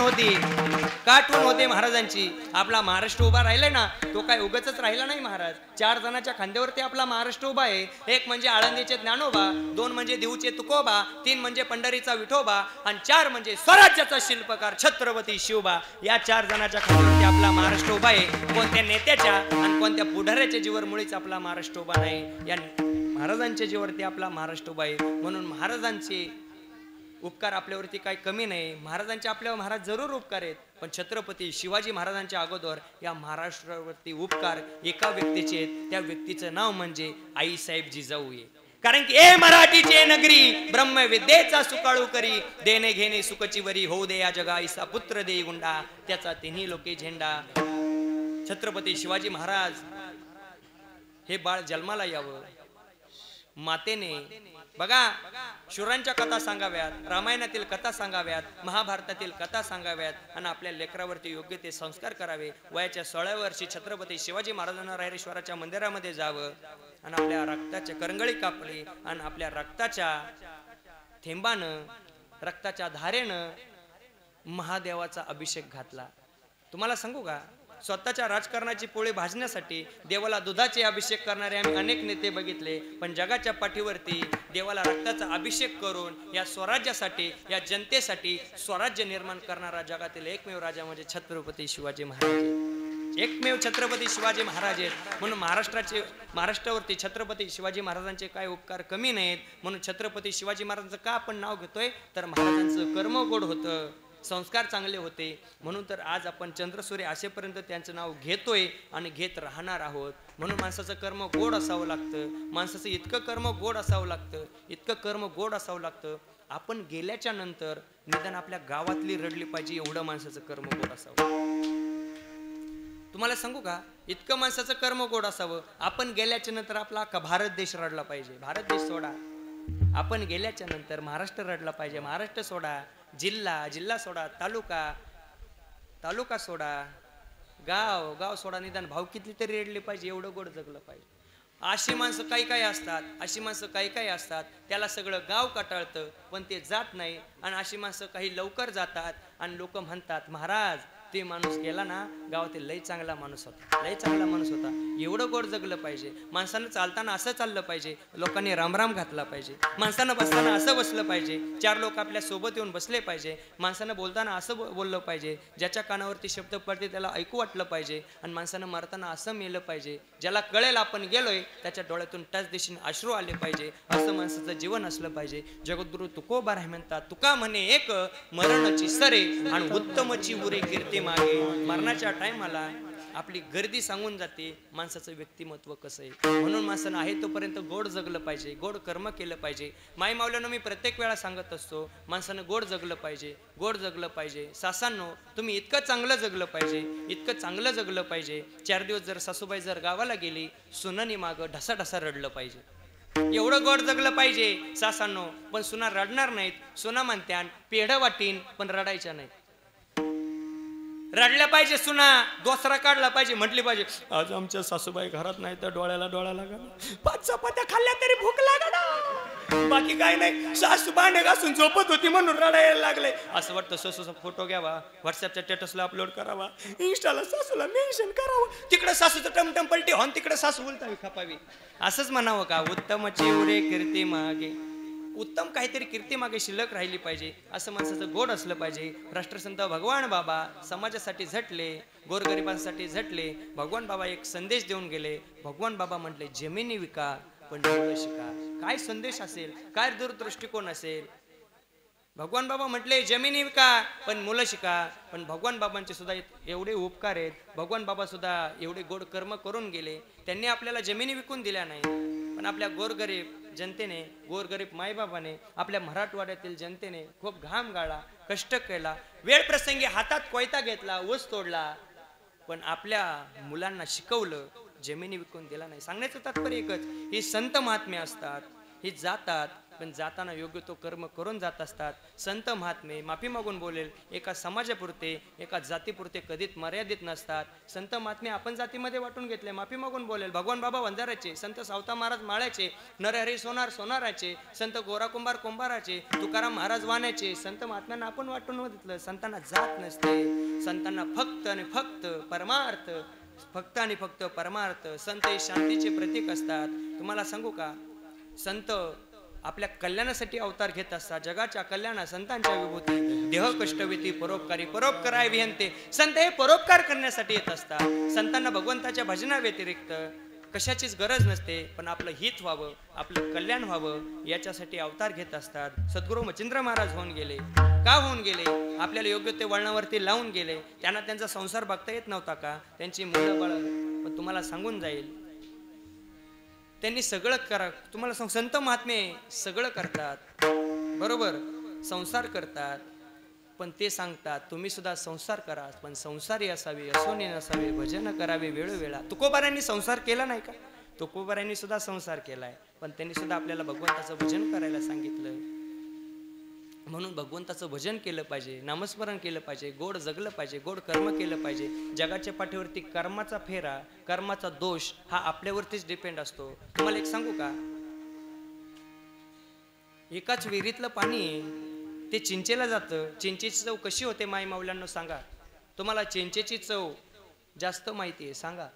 होते महाराजांची. आपला महाराष्ट्र उभा राहिलाय ना, तो काय उगाचच राहिला नाही महाराज. 4 जणांच्या खांद्यावरती आपला महाराष्ट्र उभा आहे. 1 म्हणजे आळंदीचे ज्ञानोबा, 2 म्हणजे देऊचे तुकोबा, 3 म्हणजे पंढरीचा विठोबा, आणि 4 म्हणजे स्वराज्याचा शिल्पकार छत्रपती शिवबा. या 4 जणांच्या खांद्यावरती आपला महाराष्ट्र उभा आहे. कोणत्या नेत्याच्या आणि कोणत्या पुढाऱ्याच्या जीवर मुळीच आपला महाराष्ट्र उभा नाही. या महाराजांच्या जीवरती आपला महाराष्ट्र उभा आहे. म्हणून महाराजांचे उपकार आपल्यावरती काही कमी नाही. महाराजांचे आपल्यावर महाराज जरूर उपकार आहेत, पण छत्रपती शिवाजी महाराजांच्या अगोदर या महाराष्ट्रावरती उपकार एका व्यक्तीचे आहेत. त्या व्यक्तीचं नाव म्हणजे आईसाहेब जिजाऊ आहे. कारण की ए मराठीचे नगरी ब्रह्मविद्येचा सुकाळू करी, देणे घेणे सुखची वरी, होऊ दे या जगा ईसा पुत्र देई गुंडा, त्याचा तिन्ही लोके झेंडा. छत्रपती शिवाजी महाराज हे बाळ जन्माला यावं, मातेने बघा शुरांच्या कथा सांगाव्यात, रामायणातील कथा सांगाव्यात, महाभारतातील कथा सांगाव्यात आणि आपल्या लेकरावरती योग्य ते संस्कार करावे. वयाच्या 16व्या वर्षी छत्रपती शिवाजी महाराजांना रायरेश्वराच्या मंदिरामध्ये जावं आणि आपल्या रक्ताची करंगळी कापली आणि आपल्या रक्ताच्या थेंबानं, रक्ताच्या धारेनं महादेवाचा अभिषेक घातला. तुम्हाला सांगू का, स्वतःच्या राजकारणाची पोळी भाजण्यासाठी देवाला दुधाचे अभिषेक करणारे आम्ही अनेक नेते बघितले, पण जगाच्या पाठीवरती देवाला रक्ताचा अभिषेक करून या स्वराज्यासाठी, या जनतेसाठी स्वराज्य निर्माण करणारा जगातील एकमेव राजा म्हणजे छत्रपती शिवाजी महाराज. एकमेव छत्रपती शिवाजी महाराज आहेत. म्हणून महाराष्ट्रावरती छत्रपती शिवाजी महाराजांचे काय उपकार कमी नाहीत. म्हणून छत्रपती शिवाजी महाराजांचं का आपण नाव घेतोय, तर महाराजांचं कर्म गोड होतं, संस्कार चांगले होते. म्हणून तर आज आपण चंद्रसूर्य असेपर्यंत त्यांचं नाव घेतोय आणि घेत राहणार आहोत. म्हणून माणसाचं कर्म गोड असावं लागतं. माणसाचं इतकं कर्म गोड असावं लागतं, इतकं कर्म गोड असावं लागतं. आपण गेल्याच्या नंतर निदान आपल्या गावातली रडली पाहिजे एवढं माणसाचं कर्म गोड असावं. तुम्हाला सांगू का, इतकं माणसाचं कर्म गोड असावं. आपण गेल्याच्या नंतर आपला अख्खा भारत देश रडला पाहिजे. भारत देश सोडा, आपण गेल्याच्या नंतर महाराष्ट्र रडला पाहिजे. महाराष्ट्र सोडा, जिल्हा सोडा, तालुका सोडा, गाव सोडा, निदान भाव किती तरी रडले पाहिजे. एवढं गोड जगलं पाहिजे. अशी माणसं काही असतात, त्याला सगळं गाव कटाळतं पण ते जात नाही. आणि अशी माणसं काही लवकर जातात आणि लोक म्हणतात, महाराज ते माणूस गेला ना गावातील लय चांगला माणूस होता. एवढं गोड जगलं पाहिजे. माणसानं चालताना असं चाललं पाहिजे, लोकांनी रामराम घातला पाहिजे. माणसानं बसताना असं बसलं पाहिजे, 4 लोक आपल्या सोबत येऊन बसले पाहिजे. माणसानं बोलताना असं बोललं पाहिजे, ज्याच्या कानावरती शब्द पडते त्याला ऐकू वाटलं पाहिजे. आणि माणसानं मरताना असं मेलं पाहिजे, ज्याला कळेल आपण गेलोय त्याच्या डोळ्यातून त्याच दिशेने अश्रू आले पाहिजे. असं माणसाचं जीवन असलं पाहिजे. जगद्गुरु तुकोबा राय म्हणतात, तुका म्हणे एक मरणाची सरे आणि उत्तमची उरे कीर्ती मागे. मरणाच्या टायमाला आपली गर्दी सांगून जाते माणसाचं व्यक्तिमत्व कसं आहे. म्हणून माणसानं आहे तोपर्यंत गोड जगलं पाहिजे, गोड कर्म केलं पाहिजे. माई मावल्यानं मी प्रत्येक वेळा सांगत असतो, माणसानं गोड जगलं पाहिजे. सासांनो, तुम्ही इतकं चांगलं जगलं पाहिजे. 4 दिवस जर सासूबाई जर गावाला गेली, सुनानी मागं ढसाढसा रडलं पाहिजे. एवढं गोड जगलं पाहिजे सासांनो. पण सुना रडणार नाहीत. सुना म्हणत्यान पेढं वाटीन पण रडायच्या नाहीत. रडल्या पाहिजे सुना, दोसरा काढला पाहिजे, म्हटली पाहिजे आज आमच्या सासूबाई घरात नाही तर डोळ्याला डोळा लागला, 5 चपात्या खाल्ल्या तरी भूक लागला, बाकी काय नाही. सासू भांडे घासून झोपत होती म्हणून रडायला लागले. असं वाटतं सासूचा फोटो घ्यावा, व्हॉट्सअपच्या स्टेटसला अपलोड करावा, इंस्टाला सासूला मेन्शन करावं, तिकडे सासूचं टमटम पलटी होऊन तिकडे सासू उलटावी खपावी. असंच म्हणावं का, उत्तमची उरे कीर्ती मागे. उत्तम काहीतरी कीर्ती मागे शिल्लक राहिली पाहिजे. असं माणसाचं गोड असलं पाहिजे. राष्ट्रसंत भगवान बाबा समाजासाठी झटले, गोरगरिबांसाठी झटले. भगवान बाबा एक संदेश देऊन गेले. भगवान बाबा म्हटले, जमिनी विका पण मुलं शिका. काय संदेश असेल, काय दूरदृष्टिकोन असेल. भगवान बाबा म्हटले जमिनी विका पण मुलं शिका. पण भगवान बाबांचे सुद्धा एवढे उपकार आहेत. भगवान बाबा सुद्धा एवढे गोड कर्म करून गेले. त्यांनी आपल्याला जमिनी विकून दिल्या नाही, पण आपल्या गोरगरीब जनतेने, गोरगरीब मायबाबाने, आपल्या मराठवाड्यातील जनतेने खूप घाम गाळला, कष्ट केला, वेळ प्रसंगी हातात कोयता घेतला, ऊस तोडला, पण आपल्या मुलांना शिकवलं, जमिनी विकून दिला नाही. सांगण्याचं तात्पर्य एकच, ही संत महात्मे असतात, ही जातात पण जाताना योग्य तो कर्म करून जात असतात. संत महात्मे माफी मागून बोलेल, एका समाजापुरते, एका जातीपुरते कधीच मर्यादित नसतात. संत महात्मे आपण जातीमध्ये वाटून घेतले, माफी मागून बोलेल. भगवान बाबा वंजाराचे, संत सावता महाराज माळ्याचे, नरहरी सोनाराचे, संत गोरा कुंभार कुंभाराचे, तुकाराम महाराज वाण्याचे. संत महात्म्यांना आपण वाटून घेतलं. संतांना जात नसते, संतांना फक्त आणि फक्त परमार्थ, फक्त आणि फक्त परमार्थ. संत हे शांतीचे प्रतीक असतात. तुम्हाला सांगू का, संत आपल्या कल्याणासाठी अवतार घेत असतात. जगाच्या कल्याणा संतांच्या विभूती, देह कष्टविती परोपकारी, परोपकाराय विहंते. संत हे परोपकार करण्यासाठी येत असतात. संतांना भगवंताच्या भजना व्यतिरिक्त कशाचीच गरज नसते, पण आपलं हित व्हावं, आपलं कल्याण व्हावं याच्यासाठी अवतार घेत असतात. सद्गुरू मच्छिंद्र महाराज होऊन गेले. का होऊन गेले? आपल्याला योग्य ते वळणावरती लावून गेले. त्यांना त्यांचा संसार बघता येत नव्हता का? त्यांची मुलं बाळ. पण तुम्हाला सांगून जाईल, त्यांनी सगळं करा. तुम्हाला सांग, संत महात्मे सगळं करतात, बरोबर, संसार करतात, पण ते सांगतात तुम्ही सुद्धा संसार करा, पण संसारी असावे, असोने नसावे, भजन करावे वेळोवेळा. तुकोबारांनी संसार केला नाही का? तुकोबारायांनी सुद्धा संसार केलाय, पण त्यांनी सुद्धा आपल्याला भगवंताचं भजन करायला सांगितलं. म्हणून भगवंताचं भजन केलं पाहिजे, नामस्मरण केलं पाहिजे, गोड जगलं पाहिजे, गोड कर्म केलं पाहिजे. जगाच्या पाठीवरती कर्माचा फेरा, कर्माचा दोष हा आपल्यावरतीच डिपेंड असतो. तुम्हाला एक सांगू का, एकाच विहिरीतलं पाणी ते चिंचेला जातं. चिंचेची चव कशी होते माई माऊल्यांनो सांगा. तुम्हाला चिंचेची चव जास्त माहिती आहे सांगा.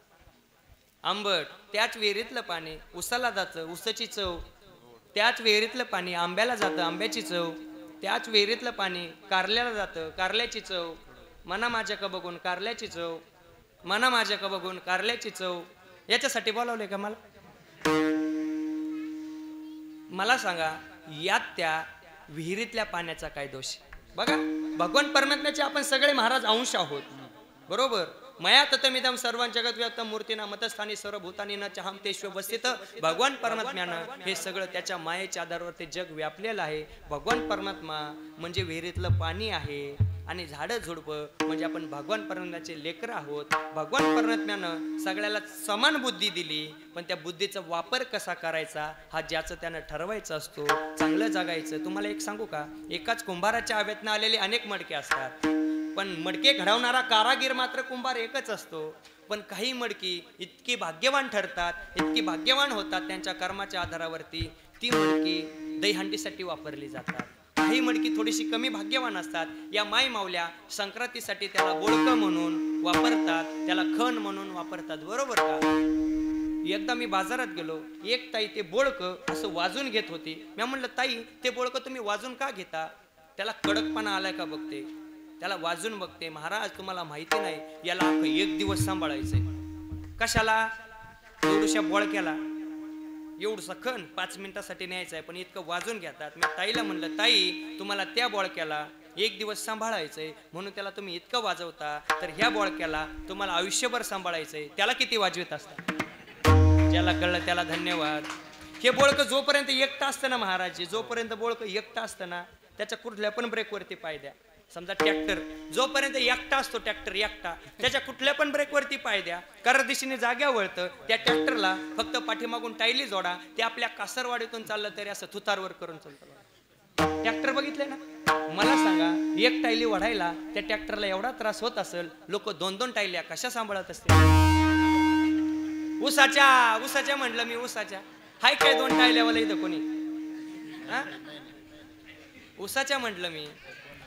आंबट. त्याच विहिरीतलं पाणी उसाला जातं, उसाची चव. त्याच विहिरीतलं पाणी आंब्याला जातं, आंब्याची चव. त्याच विहिरीतलं पाणी कारल्याला जातं, कारल्याची चव. मना माझ्या का बघून कारल्याची चव, मना माझ्या का बघून कारल्याची चव. याच्यासाठी बोलावले का मला सांगा, यात त्या विहिरीतल्या पाण्याचा काय दोष. बघा, भगवान परमात्म्याचे आपण सगळे महाराज अंश आहोत, बरोबर. मया ततमिदं सर्वं जगत् व्याप्तं मूर्तीना मतस्थानी सर्वभूतानी न चाहम तेष्वस्थित. भगवान परमात्म्यानं हे सगळं त्याच्या मायेच्या आधारावरती जग व्यापलेलं आहे. भगवान परमात्मा म्हणजे विहिरीतलं पाणी आहे आणि झाडं झुडपं म्हणजे आपण भगवान परमात्म्याचे लेकरं आहोत. भगवान परमात्म्यानं सगळ्याला समान बुद्धी दिली, पण त्या बुद्धीचा वापर कसा करायचा हा ज्याचं त्यानं ठरवायचं असतो. चांगलं जगायचं. तुम्हाला एक सांगू का, एकाच कुंभाराच्या आव्यातनं आलेले अनेक मडके असतात, पण मडके घडवणारा कारागीर मात्र कुंभार एकच असतो. पण काही मडकी इतकी भाग्यवान ठरतात, इतकी भाग्यवान होतात त्यांच्या कर्माच्या आधारावरती, ती मडकी दहीहंडीसाठी वापरली जातात. काही मडकी थोडीशी कमी भाग्यवान असतात. या माय माऊल्या संक्रांतीसाठी त्याला बोळकं म्हणून वापरतात, त्याला खण म्हणून वापरतात, बरोबर का. एकदा मी बाजारात गेलो, एक ताई ते बोळकं असं वाजून घेत होती. मी म्हणलं, ताई ते बोळकं तुम्ही वाजून का घेता. त्याला कडकपणा आलाय का बघते, त्याला वाजून बघते. महाराज तुम्हाला माहिती नाही, याला एक दिवस सांभाळायचंय. कशाला. एवढूशा बोळक्याला एवढं खण 5 मिनिटासाठी न्यायचं आहे, पण इतकं वाजून घेतात. मी ताईला म्हणलं, ताई तुम्हाला त्या बोळक्याला एक दिवस सांभाळायचंय म्हणून त्याला तुम्ही इतकं वाजवता, तर ह्या बोळक्याला तुम्हाला आयुष्यभर सांभाळायचंय, त्याला किती वाजवीत असतात. ज्याला कळलं त्याला धन्यवाद. हे बोळकं जोपर्यंत एकटं असतं ना महाराज, जोपर्यंत बोळकं एकटं असतं ना, त्याच्या कुठल्या पण ब्रेकवरती पाय द्या. समजा ट्रॅक्टर जोपर्यंत एकटा असतो, ट्रॅक्टर एकटा, त्याच्या कुठल्या पण ब्रेकवरती पाय द्या, कर दिशेने जाग्या वळतं. त्या ट्रॅक्टरला फक्त पाठीमागून टायली जोडा, ते आपल्या कासरवाडीतून चाललं तरी असं थुतारवर करून चालतं. ट्रॅक्टर बघितले ना. मला सांगा, एक टायली वढायला त्या ट्रॅक्टरला एवढा त्रास होत असेल, लोक 2-2 टायल्या कशा सांभाळत असतील. उसाच्या म्हणलं मी, उसाच्या हाय काय 2 टायल्यावाला इथं कोणी. उसाच्या म्हटलं मी,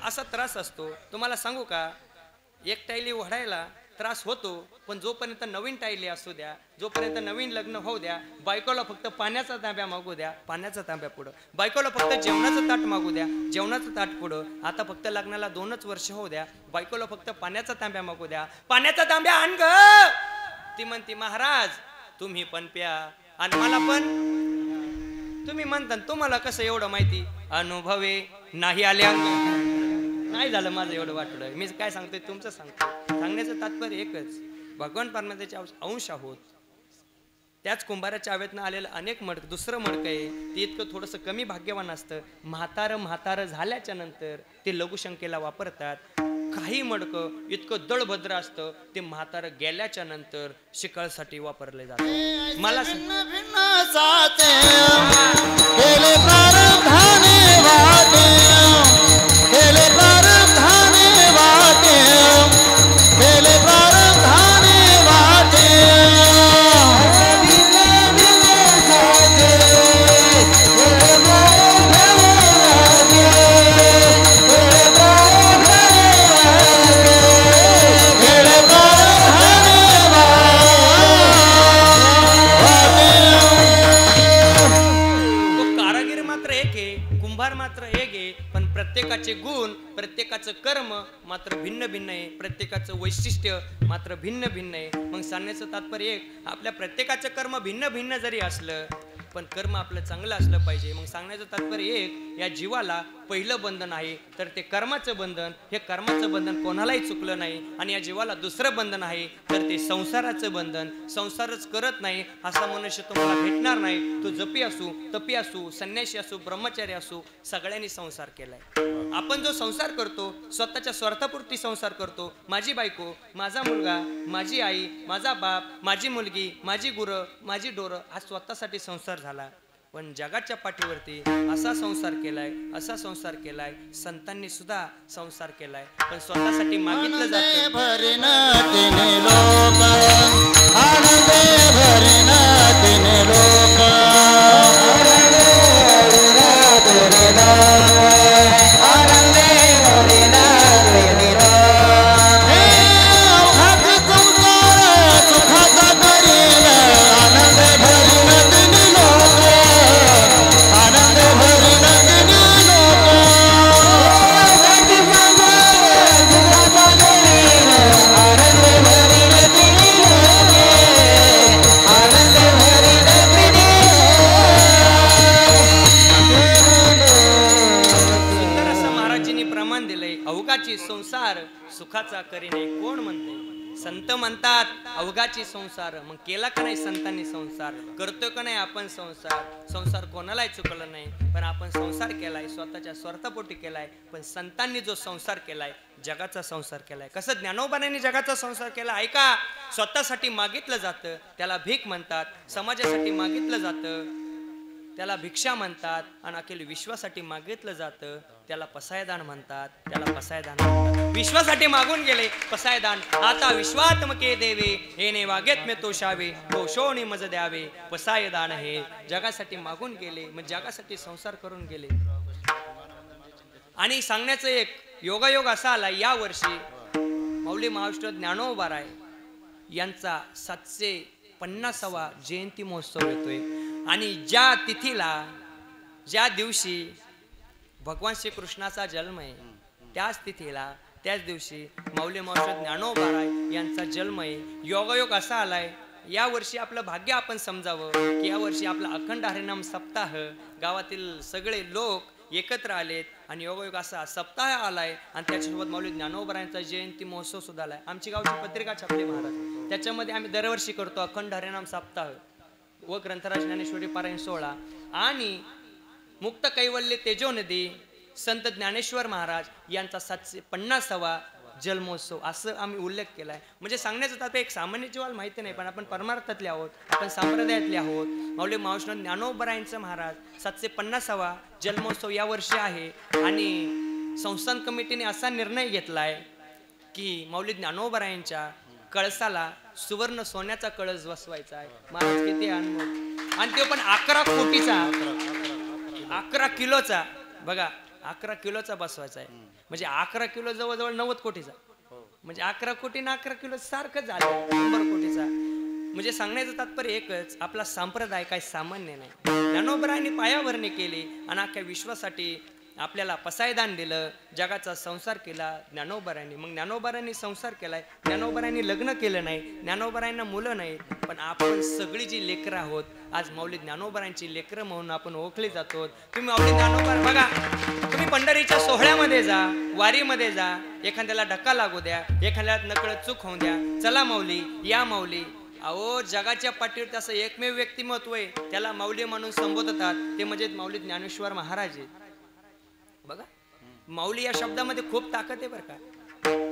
असा त्रास असतो. तुम्हाला सांगू का, एक टायली वढायला त्रास होतो, पण जोपर्यंत नवीन टायली असू द्या, जोपर्यंत नवीन लग्न होऊ द्या, बायकोला फक्त पाण्याचा तांब्या मागू द्या, पाण्याचा तांब्या पुढं. बायकोला फक्त जेवणाचं ताट मागू द्या, जेवणाचं ताट पुढं. आता फक्त लग्नाला 2च वर्ष होऊ द्या, बायकोला फक्त पाण्याचा तांब्या मागू द्या, पाण्याचा तांब्या आण ग. ती म्हणती, महाराज तुम्ही पण प्या आणि मला पण. तुम्ही म्हणता तुम्हाला कसं एवढं माहिती, अनुभवे नाही आल्या. नाही झालं माझं एवढं वाटलं. मी काय सांगतोय तुमचं सांगतो. सांगण्याचं तात्पर्य एकच, भगवान परमात्म्याचे अंश आहोत. त्याच कुंभाराच्या आव्यातनं आलेलं अनेक मडक. दुसरं मडकं आहे ते इतकं थोडंसं कमी भाग्यवान असतं. म्हातारं झाल्याच्या नंतर ते लघुशंकेला वापरतात. काही मडकं इतकं दळभद्र असतं, ते म्हातारं गेल्याच्या नंतर शिकाळसाठी वापरले जातात. मला प्रत्येकाचे गुण, प्रत्येकाचं कर्म मात्र भिन्न भिन्न आहे. प्रत्येकाचं वैशिष्ट्य मात्र भिन्न भिन्न आहे. मग सांगण्याचं तात्पर्य एक, आपल्या प्रत्येकाचं कर्म भिन्न भिन्न जरी असलं, पण कर्म आपलं चांगलं असलं पाहिजे. मग सांगण्याचं तात्पर्य एक, या जीवाला पहिलं बंधन आहे तर ते कर्माचं बंधन. हे कर्माचं बंधन कोणालाही चुकलं नाही. आणि या जीवाला दुसरं बंधन आहे तर ते संसाराचं बंधन. संसारच करत नाही असा मनुष्य तुम्हाला भेटणार नाही. तो जपी असू, तपी असू, संन्यासी असू, ब्रह्मचारी असू, सगळ्यांनी संसार केलाय. आपण जो संसार करतो स्वतःच्या स्वार्थापुरती संसार करतो. माझी बायको, माझा मुलगा, माझी आई, माझा बाप, माझी मुलगी, माझी गुरं, माझी डोरं, हा स्वतःसाठी संसार झाला. पण जगाच्या पाठीवरती असा संसार केलाय, असा संसार केलाय. संतांनी सुद्धा संसार केलाय पण स्वतःसाठी मागितलं जातं. संसार सुखाचा करीने कोण म्हणते. संत म्हणतात अवघाची संसार. मग केला का नाही संतांनी संसार? करतोय का नाही आपण संसार? संसार कोणालाही चुकलं नाही पण आपण संसार केलाय स्वतःच्या स्वार्थापोटी केलाय. पण संतांनी जो संसार केलाय जगाचा संसार केलाय. कसं ज्ञानोबांनी जगाचा संसार केला ऐका. स्वतःसाठी मागितलं जातं त्याला भीक म्हणतात, समाजासाठी मागितलं जातं त्याला भिक्षा म्हणतात, आणि अखेर विश्वासाठी मागितलं जातं त्याला पसायदान म्हणतात. त्याला पसायदान म्हणतात. विश्वासाठी मागून गेले पसायदान. आता विश्वात्मके देवे येणे वागेत मे तोषावे, तोषोणी मज द्यावे पसायदान. हे जगासाठी मागून गेले मग जगासाठी संसार करून गेले. आणि सांगण्याचं एक योगायोग असा आला या वर्षी माऊली महाराष्ट्र ज्ञानोबाराय यांचा 750वा जयंती महोत्सव येतोय. आणि ज्या तिथीला ज्या दिवशी भगवान श्रीकृष्णाचा जन्म आहे त्याच तिथीला त्याच दिवशी माऊली महाराष्ट्र ज्ञानोबाराय यांचा जन्म आहे. योगायोग असा आलाय या वर्षी आपलं भाग्य आपण समजावं की या वर्षी आपला अखंड हरिनाम सप्ताह गावातील सगळे लोक एकत्र आलेत आणि योगायोग असा सप्ताह आलाय. आणि त्याच्यासोबत माऊली ज्ञानोबारायांचा जयंती महोत्सव सुद्धा आलाय. आमची गावची पत्रिका छापली महाराज. त्याच्यामध्ये आम्ही दरवर्षी करतो अखंड हरिनाम सप्ताह व ग्रंथराज ज्ञानेश्वरी पारायण सोहळा आणि मुक्त कैवल्य तेजोनदी संत ज्ञानेश्वर महाराज यांचा 750वा जन्मोत्सव असं आम्ही उल्लेख केलाय. म्हणजे सांगण्याचं तात्पर्य एक सामान्य जीवाला माहिती नाही पण आपण परमार्थातले आहोत, आपण संप्रदायातले आहोत. माऊली महाराष्ट्र ज्ञानोबारायांचं महाराज 750वा जन्मोत्सव या वर्षी आहे. आणि संस्थान कमिटीने असा निर्णय घेतलाय की माऊली ज्ञानोबारायांच्या कळसाला सुवर्ण सोन्याचा कळस बसवायचा आहे. महाराज किती अनमोल. आणि तो पण 11 कोटीचा 11 किलोचा. बघा 11 किलोचा बसवायचा आहे. म्हणजे 11 किलो जवळजवळ 90 कोटीचा. म्हणजे 11 कोटी ना 11 किलो सारखं झालं 100 कोटीचा. म्हणजे सांगण्याचं तात्पर्य एकच आपला संप्रदाय काही सामान्य नाही. ज्ञानोबारायांनी पायाभरणी केली आणि अख्ख्या विश्वासाठी आपल्याला पसायदान दिलं. जगाचा संसार केला ज्ञानोबारायांनी. मग ज्ञानोबारायांनी संसार केलाय. ज्ञानोबारायांनी लग्न केलं नाही. ज्ञानोबारायांना मुलं नाहीत. पण आपण सगळी जी लेकरं आहोत आज माऊली ज्ञानोबारायांची लेकरं म्हणून आपण ओळखली जातो. तुम्ही माऊली ज्ञानोबार बघा. तुम्ही पंढरीच्या सोहळ्यामध्ये जा, वारीमध्ये जा, एखाद्याला धक्का लागू द्या, एखाद्याला नकळत चूक होऊन द्या, चला माऊली या माऊली. अहो जगाच्या पाठीवर असं एकमेव व्यक्तिमत्व आहे त्याला माऊली म्हणून संबोधतात ते म्हणजे माऊली ज्ञानेश्वर महाराज आहेत. बघा माऊली या शब्दामध्ये खूप ताकद आहे बरं का.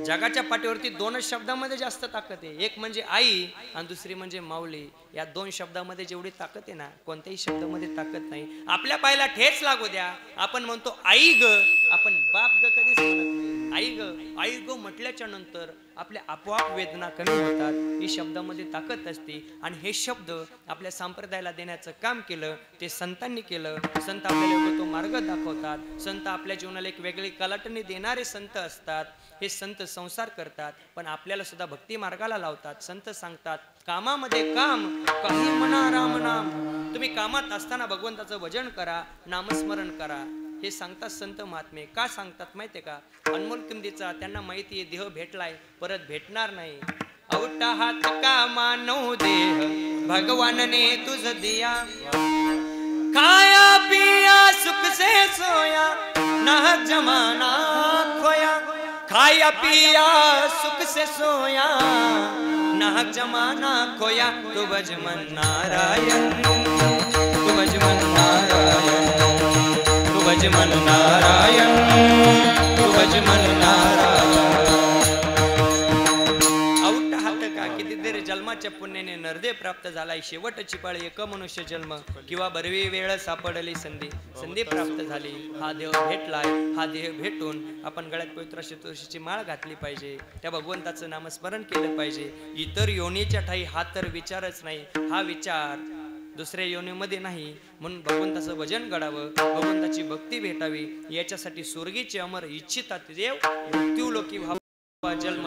जगाच्या पाठीवरती 2च शब्दामध्ये जास्त ताकद आहे. एक म्हणजे आई आणि दुसरी म्हणजे माऊली. या 2 शब्दामध्ये जेवढी ताकद आहे ना कोणत्याही शब्दामध्ये ताकद नाही. आपल्या पायाला ठेच लागू द्या आपण म्हणतो आई ग, आपण बाप ग कधीच म्हणत नाही. आई ग म्हटल्याच्या नंतर आपल्या आपोआप वेदना कमी होतात. ही शब्दामध्ये ताकद असते. आणि हे शब्द आपल्या संप्रदायाला देण्याचं काम केलं ते संतांनी केलं. संत आपल्याला तो मार्ग दाखवतात. संत आपल्या जीवनाला एक वेगळी कलाटणी देणारे संत असतात. हे संत संसार करतात पण आपल्याला सुद्धा भक्ती मार्गाला लावतात. संत सांगतात कामामध्ये काम काही म्हणा राम नाम. तुम्ही कामात असताना भगवंताचं भजन करा, नामस्मरण करा. हे सांगतात संत महात्मे. का सांगतात माहितीये का? अनमोल किमतीचा त्यांना माहिती आहे देह भेटलाय परत भेटणार नाही. औटा हात का मानव देह भगवानने तुझ दिया, खाया पिया सुख से सोया नाहक जमाना खोया, खाया पिया सुख से सोया, नाहक जमाना खोया, तू भज मन नारायण, तू भज मन नारायण, तू भज मन नारायण, तू भज मन नारायण. जन्माच्या पुण्याने नरदे प्राप्त झालाय, शेवटची पाळी एक मनुष्य जन्म, किंवा बरवी वेळ सापडली संधी, संधी प्राप्त झाली, हा देह भेटलाय, हा देह भेटून आपण गळ्यात पवित्र तुळशीची माळ घातली पाहिजे, त्या भगवंताचं नामस्मरण केलं पाहिजे. इतर योनीच्या ठाई हा तर विचारच नाही, हा विचार दुसऱ्या योनीमध्ये नाही, म्हणून भगवंताचं भजन घडावं, भगवंताची भक्ती भेटावी, याच्यासाठी स्वर्गीचे अमर इच्छितात देव मृत्यूलोकी भाव जन्म.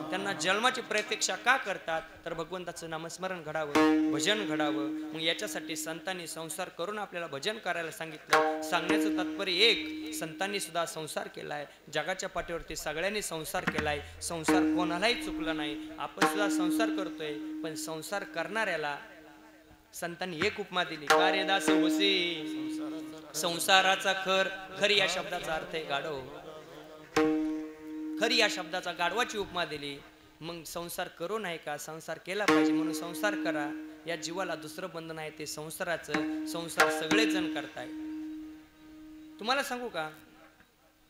त्यांना जन्माची प्रतीक्षा का करतात, तर भगवंताचं नामस्मरण घडावं, भजन घडावं. मग याच्यासाठी संतांनी संसार करून आपल्याला भजन करायला सांगितलं. सांगण्याचं तात्पर्य एक, संतांनी सुद्धा संसार केलाय, जगाच्या पाठीवरती सगळ्यांनी संसार केलाय, संसार कोणालाही चुकला नाही, आपण सुद्धा संसार करतोय. पण संसार करणाऱ्याला संतांनी एक उपमा दिली, कार्यदास होसी संसाराचा खर. खरी या शब्दाचा अर्थ आहे गाढव, खरी या शब्दाचा गाढवाची उपमा दिली. मग संसार करू नाही का, संसार केला पाहिजे, म्हणून संसार करा. या जीवाला दुसरं बंधन आहे ते संसाराचं, संसार सगळे जण करताय. तुम्हाला सांगू का,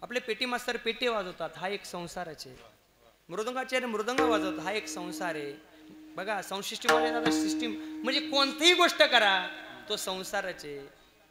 आपले पेटी मास्तर पेटी वाजवतात, हा एक संसारच आहे. मृदंगाचार्य मृदंग वाजवतात, हा एक संसार आहे. बघा संसिस्टीम सिस्टीम म्हणजे कोणतीही गोष्ट करा तो संसारच आहे.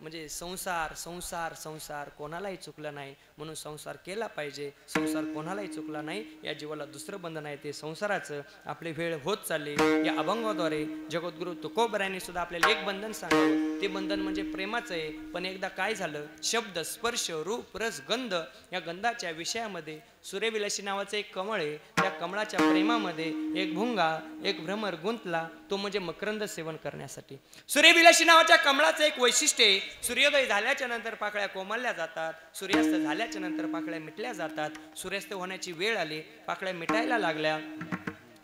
म्हणजे संसार संसार संसार कोणालाही चुकला नाही, म्हणून संसार केला पाहिजे. संसार कोणालाही चुकला नाही, या जीवाला दुसरं बंधन आहे ते संसाराचं. आपली वेळ होत चालली. या अभंगाद्वारे जगद्गुरु तुकोबरायांनी सुद्धा आपल्याला एक बंधन सांगावं, ते बंधन म्हणजे प्रेमाचं आहे. पण एकदा काय झालं, शब्द स्पर्श रूप रस गंध या गंधाच्या विषयामध्ये सूर्यविलासी नावाचं एक कमळ आहे, त्या कमळाच्या प्रेमामध्ये एक भुंगा एक भ्रमर गुंतला, तो म्हणजे मकरंद सेवन करण्यासाठी. सूर्यविलासी नावाच्या कमळाचं एक वैशिष्ट्य आहे, सूर्योदय झाल्याच्या नंतर पाकळ्या कोमाल्या जातात, सूर्यास्त झाल्याच्या नंतर पाकळ्या मिटल्या जातात. सूर्यास्त होण्याची वेळ आली, पाकळ्या मिटायला लागल्या,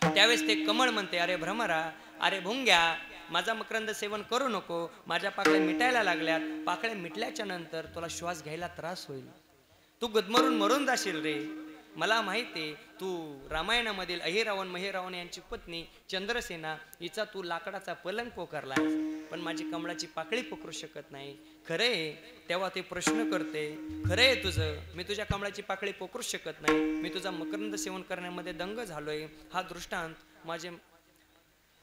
त्यावेळेस ते कमळ म्हणते, अरे भ्रमरा, अरे भुंग्या, माझा मकरंद सेवन करू नको, माझ्या पाकळ्या मिटायला लागल्यात. पाकळ्या मिटल्याच्या नंतर तुला श्वास घ्यायला त्रास होईल, तू गदमरून मरून जाशील रे. मला माहिती आहे, तू रामायणामधील अहिरावण महिरावण यांची पत्नी चंद्रसेना हिचा तू लाकडाचा पलंग पोकारलाय, पण माझी कमळाची पाकळी पकरू शकत नाही. खरे तेव्हा ते प्रश्न करते, खरे तुझं, मी तुझ्या कमळाची पाकळी पकरू शकत नाही, मी तुझा मकरंद सेवन करण्यामध्ये दंग झालोय. हा दृष्टांत माझे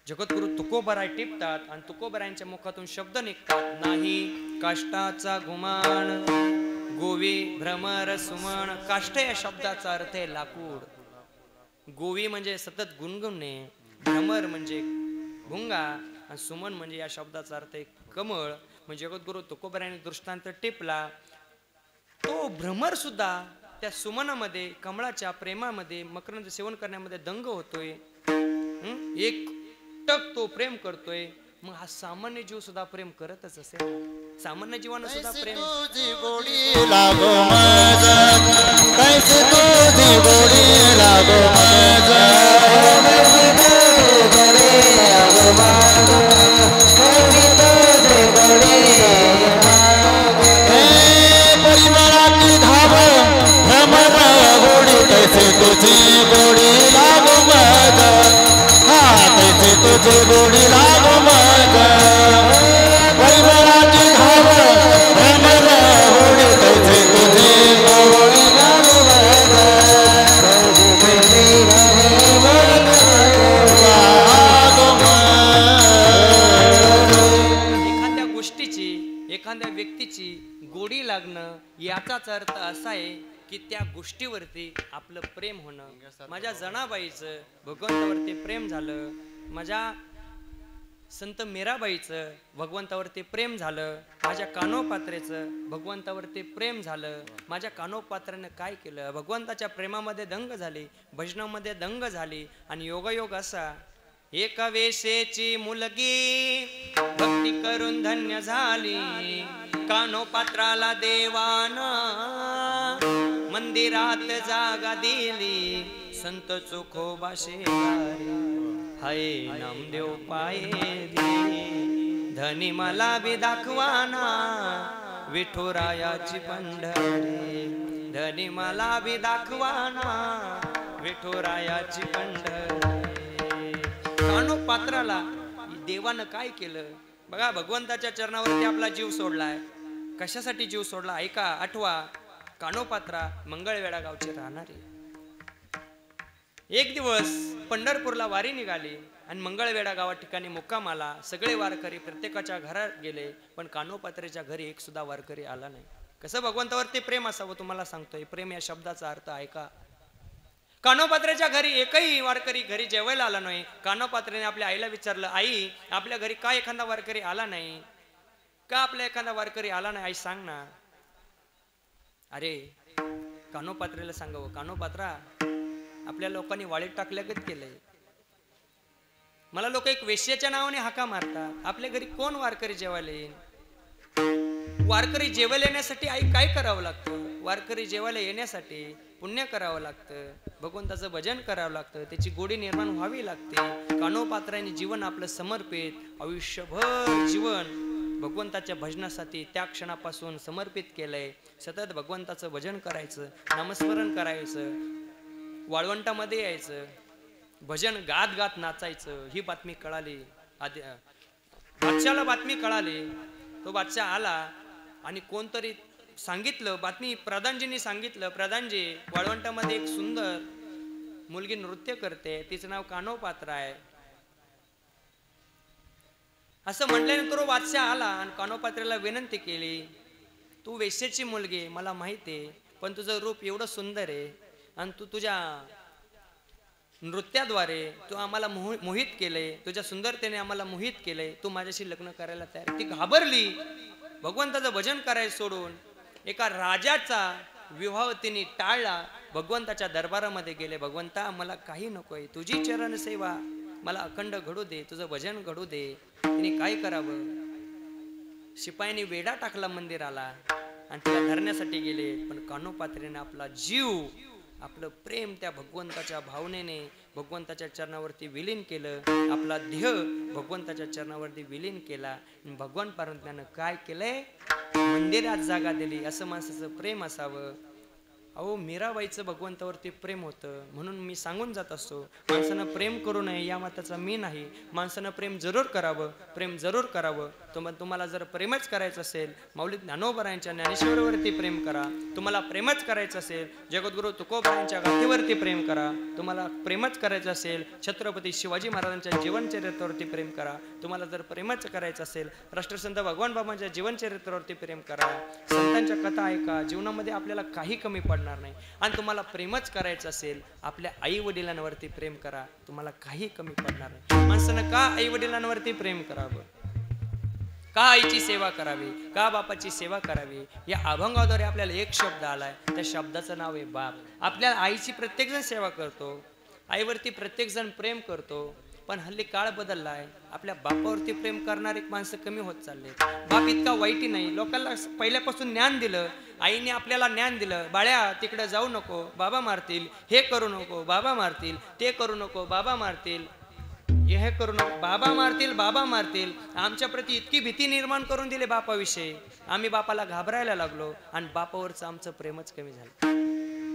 जगद्गुरु तुकोबराय टिपतात आणि तुकोबरायांच्या मुखातून शब्द निघतात, नाही काष्टाचा गुमान गोवी भ्रमर सुमन. काष्ट या शब्दाचा अर्थ आहे लाकूड, गोवी म्हणजे सतत गुणगुणणे, भ्रमर म्हणजे भुंगा आणि सुमन म्हणजे या शब्दाचा अर्थ आहे कमळ. म्हणजे जगद्गुरु तुकोबरायांनी दृष्टांत टिपला. तो भ्रमर सुद्धा त्या सुमनामध्ये कमळाच्या प्रेमामध्ये मकरंद सेवन करण्यामध्ये दंग होतोय, एक टक तो प्रेम करतोय. मग हा सामान्य जीव सुद्धा प्रेम करतच असेल, सामान्य जीवानं सुद्धा प्रेम. तुझी गोडी लागो माझा, कैसे तुझी गोडी लागो माझा, कैसे तुझी गोडी लागो माझा, कैसे तुझी गोडी लागो माझा. परिमळाची धाव भ्रमर गोडी, कैसे तुझी गोडी लागो माझा, हा कैसे तुझी गोडी लागो माझा. परिमळाची धाव भ्रमर गोडी, कैसे तुझी गोडी लागो माझा. एखाद्या गोष्टीची एखाद्या व्यक्तीची गोडी लागणं याचाच अर्थ असा आहे की त्या गोष्टीवरती आपलं प्रेम होणं. माझ्या जनाबाईचं भगवंतावरती प्रेम झालं, माझ्या संत मीराबाईचं भगवंतावरती प्रेम झालं, माझ्या कानोपात्रेचं भगवंतावरती प्रेम झालं. माझ्या कानोपात्रानं काय केलं, भगवंताच्या प्रेमामध्ये दंग झाली, भजनामध्ये दंग झाली. आणि योगायोग असा, एका वेशेची मुलगी भक्ती करून धन्य झाली, कानोपात्राला देवाना मंदिरात जागा दिली, संत चोखोबा शेजारी हाय नामदेव पाये धनी मला बी दाखवाना, विठुरायाची पंढरी, धनी मला बी दाखवाना विठुरायाची पंढरी. कानोपात्राला देवानं काय केलं बघा, भगवंताच्या चरणावरती आपला जीव सोडलाय. कशासाठी जीव सोडला ऐका, आठवा. कानोपात्रा मंगळवेढा गावचे राहणारे. एक दिवस पंढरपूरला वारी निघाली आणि मंगळवेढा गावा ठिकाणी मुक्काम आला. सगळे वारकरी प्रत्येकाच्या घरात गेले, पण कानोपात्रेच्या घरी एक सुद्धा वारकरी आला नाही. कसं भगवंतावरती प्रेम असावं तुम्हाला सांगतोय. प्रेम या शब्दाचा अर्थ ऐका. कानोपात्रेच्या घरी एकही वारकरी घरी जेवायला आला नाही. कानोपात्रेने आपल्या आईला विचारलं, आई आपल्या घरी का एखादा वारकरी आला नाही, का आपल्या एखादा वारकरी आला नाही, आई सांग ना. अरे कानोपात्रेला सांगावं, कानोपात्रा आपल्या लोकांनी वाळीत टाकल्यागत केलंय. मला लोक एक वेश्याच्या नावाने हाका मारतात. आपल्या घरी कोण वारकरी जेवायला येईल? वारकरी जेवायला येण्यासाठी आई काय करावं लागतं? वारकरी जेवायला येण्यासाठी पुण्य करावं लागतं, भगवंताचं भजन करावं लागतं, त्याची गोडी निर्माण व्हावी लागते. कानोपात्राने जीवन आपलं समर्पित, आयुष्यभर जीवन भगवंताच्या भजनासाठी त्या क्षणापासून समर्पित केलंय. सतत भगवंताचं भजन करायचं, नामस्मरण करायचं, वाळवंटामध्ये यायचं, भजन गात गात नाचायचं. ही बातमी कळाली. बादशाला बातमी कळाली. तो बादशाह आला आणि कोणतरी सांगितलं, बातमी प्रधानजींनी सांगितलं, प्रधानजी वाळवंटामध्ये एक सुंदर मुलगी नृत्य करते, तिचं नाव कानोपात्रा आहे. असं म्हटल्यानंतर बादशाह आला आणि कानोपात्रेला विनंती केली, तू वेश्येची मुलगी मला माहिती आहे, पण तुझं रूप एवढं सुंदर आहे आणि तू तुझ्या नृत्याद्वारे तू आम्हाला मोहित केलंय, तुझ्या सुंदरतेने आम्हाला मोहित केलंय, तू माझ्याशी लग्न करायला तयार. ती घाबरली. भगवंताचं भजन करायला सोडून एका राजाचा विवाह तिने टाळला. भगवंताच्या दरबारामध्ये गेले, भगवंता मला काही नकोय, तुझी चरण सेवा मला अखंड घडू दे, तुझं भजन घडू दे. तिने काय करावं? शिपायाने वेढा टाकला मंदिराला आणि तिला धरण्यासाठी गेले. पण कानोपात्रेने आपला जीव, आपलं प्रेम त्या भगवंताच्या भावनेने भगवंताच्या चरणावरती विलीन केलं. आपला देह भगवंताच्या चरणावरती विलीन केला. भगवान परंतल्यानं काय केलंय? मंदिरात जागा दिली. असं माणसाचं प्रेम असावं. अहो मीराबाईचं भगवंतावरती प्रेम होतं, म्हणून मी सांगून जात असतो, माणसानं प्रेम करू नये या मताचा मी नाही. माणसानं प्रेम जरूर करावं, प्रेम जरूर करावं. तुम्हाला जर प्रेमच करायचं असेल, माऊली ज्ञानोबरायांच्या ज्ञानेश्वरावरती प्रेम करा. तुम्हाला प्रेमच करायचं असेल, जगद्गुरु तुकोबरायांच्या गाथेवरती प्रेम करा. तुम्हाला प्रेमच करायचं असेल, छत्रपती शिवाजी महाराजांच्या जीवनचरित्रावरती प्रेम करा. तुम्हाला जर प्रेमच करायचं असेल, राष्ट्रसंत भगवान बाबांच्या जीवनचरित्रावरती प्रेम करा. संतांच्या कथा ऐका. जीवनामध्ये आपल्याला काही कमी पडणार नाही. आणि तुम्हाला प्रेमच करायचं असेल, आपल्या आई वडिलांवरती प्रेम करा. तुम्हाला काही कमी पडणार नाही. माणसानं का आई वडिलांवरती प्रेम करावं? का आईची सेवा करावी? का बापाची सेवा करावी? या अभंगाद्वारे आपल्याला एक शब्द आलाय, त्या शब्दाचं नाव आहे बाप. आपल्या आईची प्रत्येक जण सेवा करतो, आईवरती प्रत्येक जण प्रेम करतो. पण हल्ली काळ बदललाय, आपल्या बापावरती प्रेम करणारे माणसं कमी होत चालले. बाप इतका वाईटही नाही. लोकांना पहिल्यापासून ज्ञान दिलं, आईने आपल्याला ज्ञान दिलं, बाळ्या तिकडे जाऊ नको, बाबा मारतील, हे करू नको, बाबा मारतील, ते करू नको, बाबा मारतील, हे करू नको, बाबा मारतील, बाबा मारतील. आमच्या प्रती इतकी भीती निर्माण करून दिली बापाविषयी, आम्ही बापाला घाबरायला लागलो आणि बापावरचं आमचं प्रेमच कमी झालं.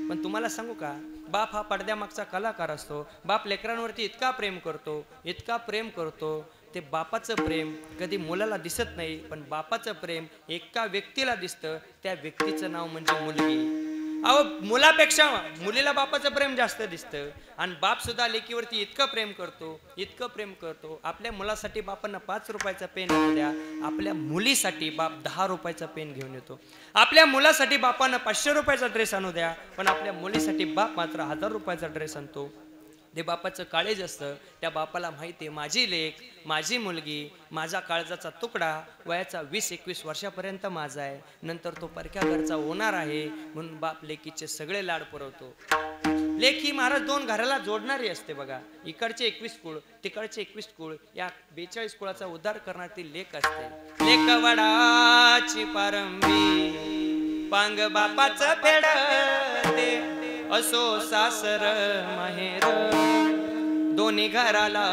पण तुम्हाला सांगू का, बाप हा पडद्यामागचा कलाकार असतो. बाप लेकरांवरती इतका प्रेम करतो, इतका प्रेम करतो. ते बापाचं प्रेम कधी मुलाला दिसत नाही, पण बापाचं प्रेम एका व्यक्तीला दिसतं. त्या व्यक्तीचं नाव म्हणजे मुलगी. अहो मुलापेक्षा मुलीला बापाचं प्रेम जास्त दिसतं. आणि बाप सुद्धा लेकीवरती इतकं प्रेम करतो, इतकं प्रेम करतो. आपल्या मुलासाठी बापांना 5 रुपयाचा पेन आणू द्या, आपल्या मुलीसाठी बाप 10 रुपयाचा पेन घेऊन येतो. आपल्या मुलासाठी बापांना 500 रुपयाचा ड्रेस आणू द्या, पण आपल्या मुलीसाठी बाप मात्र 1000 रुपयाचा ड्रेस आणतो. ते बापाचं काळेज असतं. त्या बापाला माहिती आहे, माझी लेक, माझी मुलगी, माझा काळजाचा तुकडा वयाचा 20-21 वर्षापर्यंत माझा आहे, नंतर तो परक्या घरचा होणार आहे. म्हणून बाप लेकीचे सगळे लाड पुरवतो. लेक ही महाराज 2 घराला जोडणारी असते बघा. इकडचे 21 कुळ, तिकडचे 21 कुळ, या 42 कुळाचा उद्धार करणारी लेक असते. लेक वडाची पारंबी, पांग बापाचं फेडते, असो सासर माहेर, दोन्ही घराला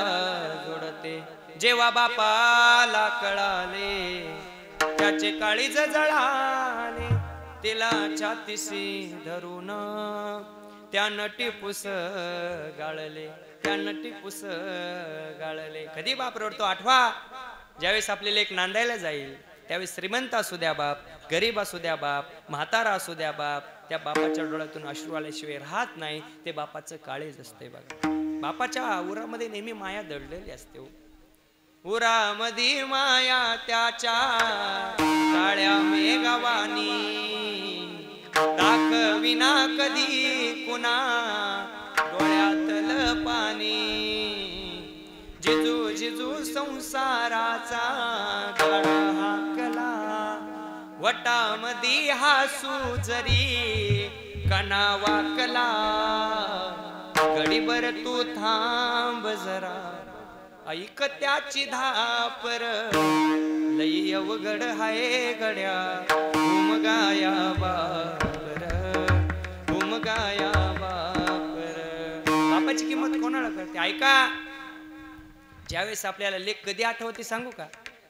जोडते. जेव्हा बापाला कळाले त्याचे काळीज जळाले तिला छातीशी धरून त्यानं टिपूस गाळले त्यानं टिपूस गाळले. कधी बाप रडतो आठवा, ज्यावेळेस आपले लेक नांदायला जाईल त्यावेळेस श्रीमंत असू द्या बाप, गरीब असू द्या बाप, म्हातारा असू द्या बाप, त्या बापाच्या डोळ्यातून अश्रू आल्याशिवाय राहत नाही. ते बापाचं काळीज असते बघा. बापाच्या उरामध्ये नेहमी माया दडलेली असते. उरामध्ये माया त्याच्या काळ्या मेघवानी दाखविना कधी कुणा डोळ्यातलं पाणी. जिजू जिजू संसाराचा गळा हाकला वटामध्ये हासू जरी कणा वाकला. गडीभर तू थांब जरा ऐक त्याची धापर लई अवघड हाय गड्या उमगाया बापर उमगाया बापर. बापाची किंमत कोणाला करते ऐका. ज्यावेळेस आपल्याला लेख कधी आठवते सांगू का.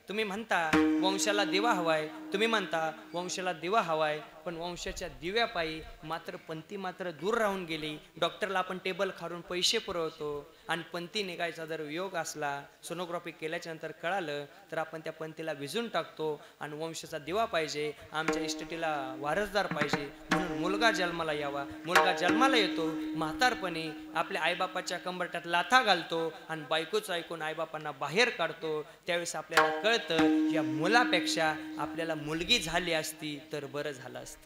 तुम्ही म्हणता वंशाला दिवा हवाय, तुम्ही म्हणता वंशाला दिवा हवाय, पण वंशाच्या दिव्यापायी मात्र पंथी मात्र दूर राहून गेली. डॉक्टरला आपण टेबल खारून पैसे पुरवतो आणि पंथी निघायचा जर योग असला, सोनोग्राफी केल्याच्या नंतर कळालं तर आपण त्या पंथीला विजून टाकतो आणि वंशाचा दिवा पाहिजे, आमच्या इस्टेटीला वारसदार पाहिजे म्हणून मुलगा जन्माला यावा. मुलगा जन्माला येतो, म्हातारपणी आपल्या आईबापाच्या कंबरट्यात लाथा घालतो आणि बायकोच ऐकून आईबापांना बाहेर काढतो. त्यावेळेस आपल्याला कळतं या मुलापेक्षा आपल्याला मुलगी झाली असती तर बरं झालं असतं.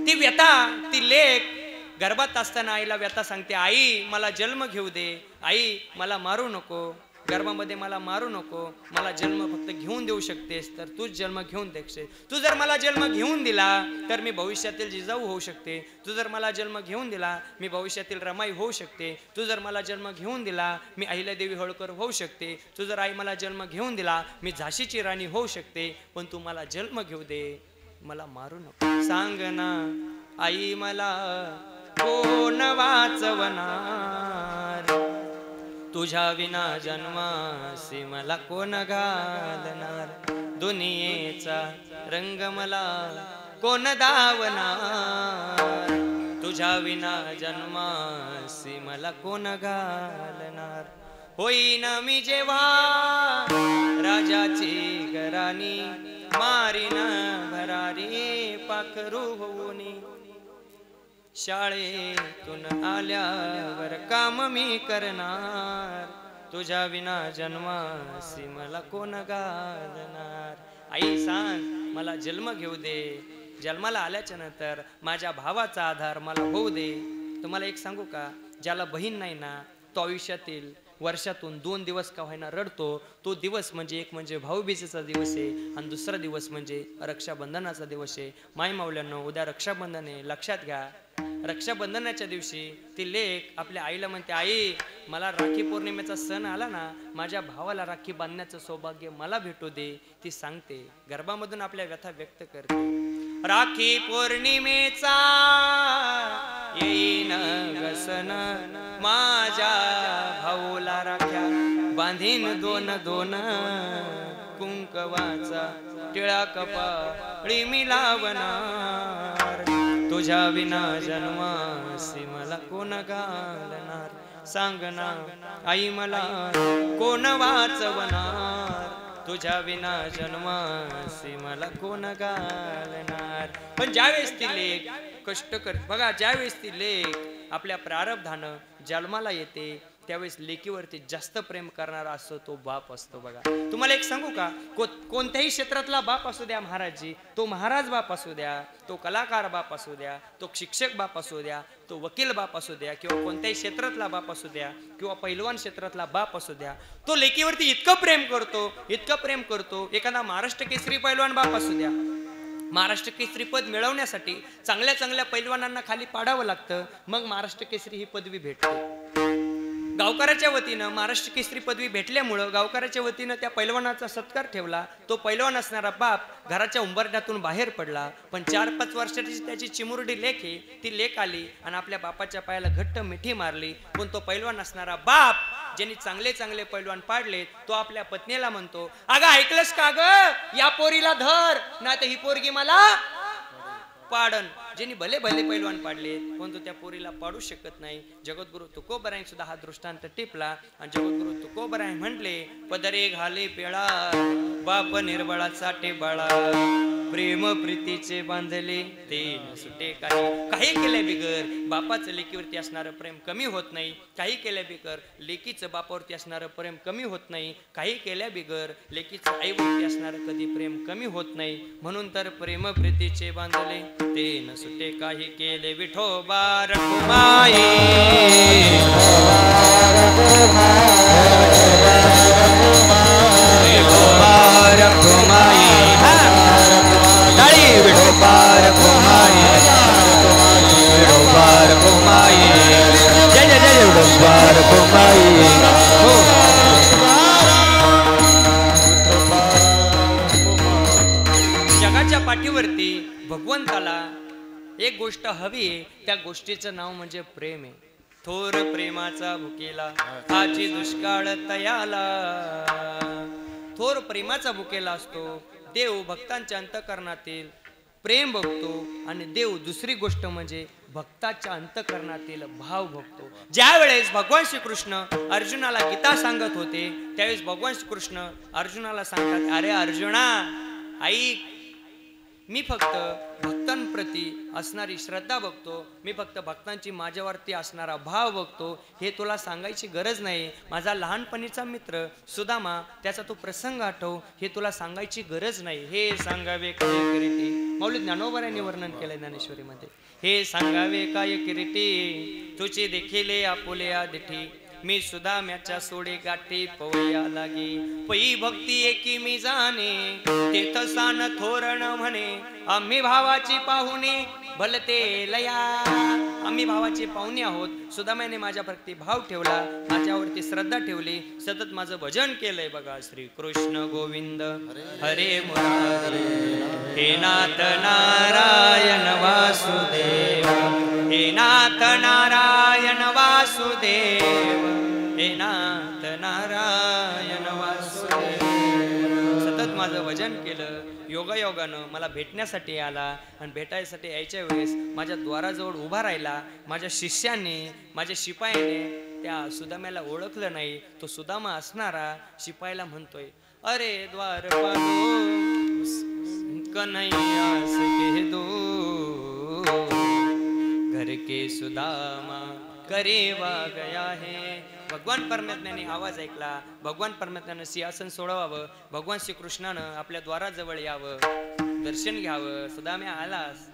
ती व्यथा, ती लेक गर्भात असताना आईला व्यथा सांगते, आई मला जन्म घेऊ दे, आई मला मारू नको, गर्भामध्ये मला मारू नको, मला जन्म फक्त घेऊन देऊ शकतेस तर तूच जन्म घेऊन देशील. तू जर मला जन्म घेऊन दिला तर मी भविष्यातील जिजाऊ होऊ शकते. तू जर मला जन्म घेऊन दिला मी भविष्यातील रमाई होऊ शकते. तू जर मला जन्म घेऊन दिला मी अहिल्यादेवी होळकर होऊ शकते. तू जर आई मला जन्म घेऊन दिला मी झाशीची राणी होऊ शकते. पण तू मला जन्म घेऊ दे, मला मारू नको. सांग ना आई मला कोण वाचवणार, तुझ्या विना जन्मासी मला कोण घालणार. दुनियेचा रंग मला कोण दावणार, तुझ्या विना जन्मासी मला कोण घालणार. होईन मी जेव्हा राजाची घराणी, मारीन भरारी पाखरू होऊनी. शाळेतून आल्यावर काम मी करणार, तुझ्या विना जन्मासी मला कोण घालणार. आई सांग मला जन्म घेऊ दे, जन्माला आल्याच्या नंतर माझ्या भावाचा आधार मला होऊ दे. तुम्हाला एक सांगू का, ज्याला बहीण नाही ना तो आयुष्यातील वर्षातून 2 दिवस का व्हायना रडतो. तो दिवस म्हणजे एक म्हणजे भाऊबीजेचा दिवस आहे आणि दुसरा दिवस म्हणजे रक्षाबंधनाचा दिवस आहे. माय मावल्यांनो उद्या रक्षाबंधन आहे, लक्षात घ्या. रक्षाबंधनाच्या दिवशी ती लेक आपल्या आईला म्हणते, आई मला राखी पौर्णिमेचा सण आला ना, माझ्या भावाला राखी बांधण्याचं सौभाग्य मला भेटू दे. ती सांगते, गर्भामधून आपल्या व्यथा व्यक्त करते. राखी पौर्णिमेचा येईन गसन, माझ्या भाऊला राख्या बांधीन 2-2, कुंकवाचा टिळा कपाळी मी लावणार, तुझ्या विना जन्मासी मला कोण घालणार. सांग ना आई मला कोण वाचवणार, तुझ्या विना जन्मासी मला कोण घालणार. पण ज्यावेळेस ती लेक कष्ट कर बघा, ज्यावेळेस ती लेक आपल्या प्रारब्धानं जन्माला येते त्यावेळेस लेकीवरती जास्त प्रेम करणारा असतो तो बाप असतो. बघा तुम्हाला एक सांगू का, कोणत्याही क्षेत्रातला बाप असू द्या महाराजजी, तो महाराज बाप असू द्या, तो कलाकार बाप असू द्या, तो शिक्षक बाप असू द्या, तो वकील बाप असू द्या, किंवा कोणत्याही क्षेत्रातला बाप असू द्या, किंवा पैलवान क्षेत्रातला बाप असू द्या, तो लेकीवरती इतकं प्रेम करतो, इतकं प्रेम करतो. एखादा महाराष्ट्र केसरी पैलवान बाप असू द्या, महाराष्ट्र केसरी पद मिळवण्यासाठी चांगल्या चांगल्या पैलवानांना खाली पाडावं लागतं, मग महाराष्ट्र केसरी ही पदवी भेटते. गावकऱ्याच्या वतीनं महाराष्ट्र केसरी पदवी भेटल्यामुळं गावकऱ्याच्या वतीनं त्या पैलवानाचा सत्कार ठेवला. तो पैलवान असणारा बाप घराच्या उंबरठ्यातून बाहेर पडला, पण 4-5 वर्षाची त्याची चिमुरडी लेक आहे, ती लेक आली आणि आपल्या बापाच्या पायाला घट्ट मिठी मारली. पण तो पैलवान असणारा बाप ज्यांनी चांगले चांगले पैलवान पाडले तो आपल्या पत्नीला म्हणतो, अगं ऐकलंस का ग, या पोरीला धर, नाही तर ही पोरगी मला पाडन. ज्यांनी भले भले पैलवान पाडले पण तो त्या पोरीला पाडू शकत नाही. जगद्गुरु तुकोबराय सुद्धा हा दृष्टांत टिपला आणि जगद्गुरु तुकोबराय म्हटले, पदरे घाले पेळा बाप निर्बळाचा टेबाळा, प्रेम प्रीतीचे बांधले ते न सुटे काही. काही केल्या बिगर बापाचं लेकीवरती असणारं प्रेम कमी होत नाही, काही केल्या बिगर लेकीचं बापावरती असणारं प्रेम कमी होत नाही, काही केल्या बिगर लेकीचं आईवरती असणारं कधी प्रेम कमी होत नाही. म्हणून तर प्रेम प्रीतीचे बांधले ते न सुटे काही, केले विठोबा रखुमाई रखुमाई ताळी विठोबा रखुमाई विठोबा रखुमाई जय जय जय विठोबा रखुमाई. हो जगाच्या पाठीवरती भगवंताला एक गोष्ट हवी आहे, त्या गोष्टीचं नाव म्हणजे प्रेम आहे. थोर प्रेमाचा भुकेला आजी दुष्काळ तयाला. थोर प्रेमाचा भुकेला असतो. देव भक्तांच्या अंतःकरणातील प्रेम बघतो आणि देव दुसरी गोष्ट म्हणजे भक्ताच्या अंतःकरणातील भाव बघतो. ज्या वेळेस भगवान श्रीकृष्ण अर्जुनाला गीता सांगत होते त्यावेळेस भगवान श्रीकृष्ण अर्जुनाला सांगतात, अरे अर्जुना ऐक, मी फक्त भक्तांप्रती असणारी श्रद्धा बघतो, मी फक्त भक्तांची माझ्यावरती असणारा भाव बघतो, हे तुला सांगायची गरज नाही. माझा लहानपणीचा मित्र सुदामा, त्याचा तो प्रसंग आठव, हे तुला सांगायची गरज नाही. हे सांगावे काय किरीटी, मौली ज्ञानोबरायांनी वर्णन केलंय ज्ञानेश्वरीमध्ये. हे सांगावे काय किरीटी, तुझी देखील आपुले आदिठी, मी सुदाम्याच्या सोडे गाठी पवया लागे. पै भक्ती एकी मी जाणे, तीर्थ सान थोरण म्हणे, आम्ही भावाची पाहुणे भलते लया. आम्ही भावाचे पाहुणे आहोत. सुदाम्याने माझ्या प्रती भाव ठेवला, माझ्यावरती श्रद्धा ठेवली, सतत माझं भजन केलंय. बघा, श्री कृष्ण गोविंद हरे मुरारी, हे नाथ नारायण वासुदेव, हे नाथ नारायण वासुदेव, हे नाथ नारायण वासुदेव. सतत माझं भजन केलं. योगायोगानं मला भेटण्यासाठी आला आणि भेटायसाठी यायच्या वेळेस माझ्या द्वाराजवळ उभा राहिला. माझ्या शिष्याने, माझ्या शिपायाने त्या सुदाम्याला ओळखलं नाही. तो सुदामा असणारा शिपायाला म्हणतोय, अरे द्वारपालो कन्हैया से दो, घर के सुदामा करेवा गया है. भगवान परमात्म्याने आवाज ऐकला. भगवान परमात्म्यानं सिंहासन सोडवावं, भगवान श्रीकृष्णानं आपल्या द्वाराजवळ यावं, दर्शन घ्यावं. सुदाम्या आलास,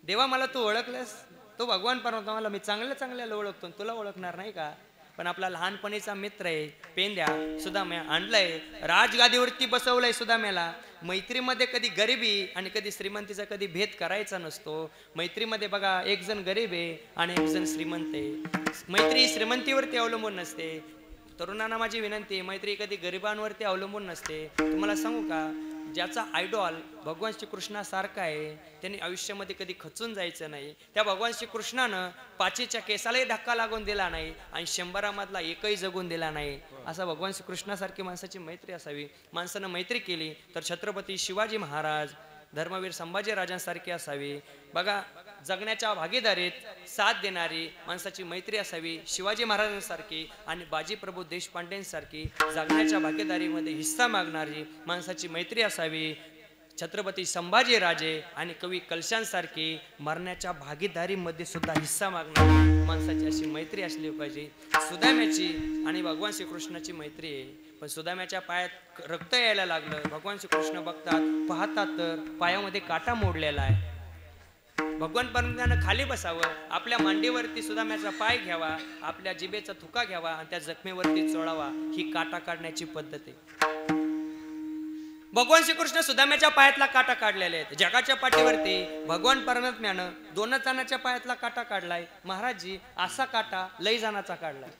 देवा मला तू ओळखलंस. तो भगवान परमात्मा, मी चांगल्या चांगल्याला ओळखतो, तुला ओळखणार नाही का? पण आपला लहानपणीचा मित्र आहे पेंद्या सुदाम्या, आणलाय राजगादीवरती बसवलंय सुदाम्याला. मैत्रीमध्ये कधी गरिबी आणि कधी श्रीमंतीचा कधी भेद करायचा नसतो. मैत्रीमध्ये बघा, एक जण गरीब आहे आणि एक जण श्रीमंत आहे. मैत्री श्रीमंतीवरती अवलंबून नसते. तरुणांना माझी विनंती आहे, मैत्री कधी गरिबांवरती अवलंबून नसते. तुम्हाला सांगू का, ज्याचा आयडॉल भगवान श्रीकृष्णासारखा आहे त्यांनी आयुष्यामध्ये कधी खचून जायचं नाही. त्या भगवान श्रीकृष्णानं 5च्या केसालाही धक्का लागून दिला नाही आणि 100मधला एकही जगून दिला नाही. असा भगवान श्रीकृष्णासारखी माणसाची मैत्री असावी. माणसानं मैत्री केली तर छत्रपती शिवाजी महाराज, धर्मवीर संभाजी राजांसारखी असावी. बघा, जगण्याच्या भागीदारीत साथ देणारी माणसाची मैत्री असावी. शिवाजी महाराजांसारखी आणि बाजीप्रभू देशपांडेंसारखी जगण्याच्या भागीदारीमध्ये हिस्सा मागणारी माणसाची मैत्री असावी. छत्रपती संभाजी राजे आणि कवी कलशांसारखी मरण्याच्या भागीदारीमध्ये सुद्धा हिस्सा मागणारी माणसाची अशी मैत्री असली पाहिजे. सुदाम्याची आणि भगवान श्रीकृष्णाची मैत्री आहे. पण सुदाम्याच्या पायात रक्त यायला लागलं. भगवान श्रीकृष्ण बघतात, पाहतात तर पायामध्ये काटा मोडलेला आहे. भगवान परमात्म्यानं खाली बसावं, आपल्या मांडीवरती सुदाम्याचा पाय घ्यावा, आपल्या जिभेचा थुका घ्यावा आणि त्या जखमेवरती चोळावा. ही काटा काढण्याची पद्धत आहे. भगवान श्रीकृष्ण सुदाम्याच्या पायातला काटा काढलेले आहेत. जगाच्या पाठीवरती भगवान परमात्म्यानं 2 जणांच्या पायातला काटा काढलाय. महाराजजी, असा काटा लई जणांचा काढलाय.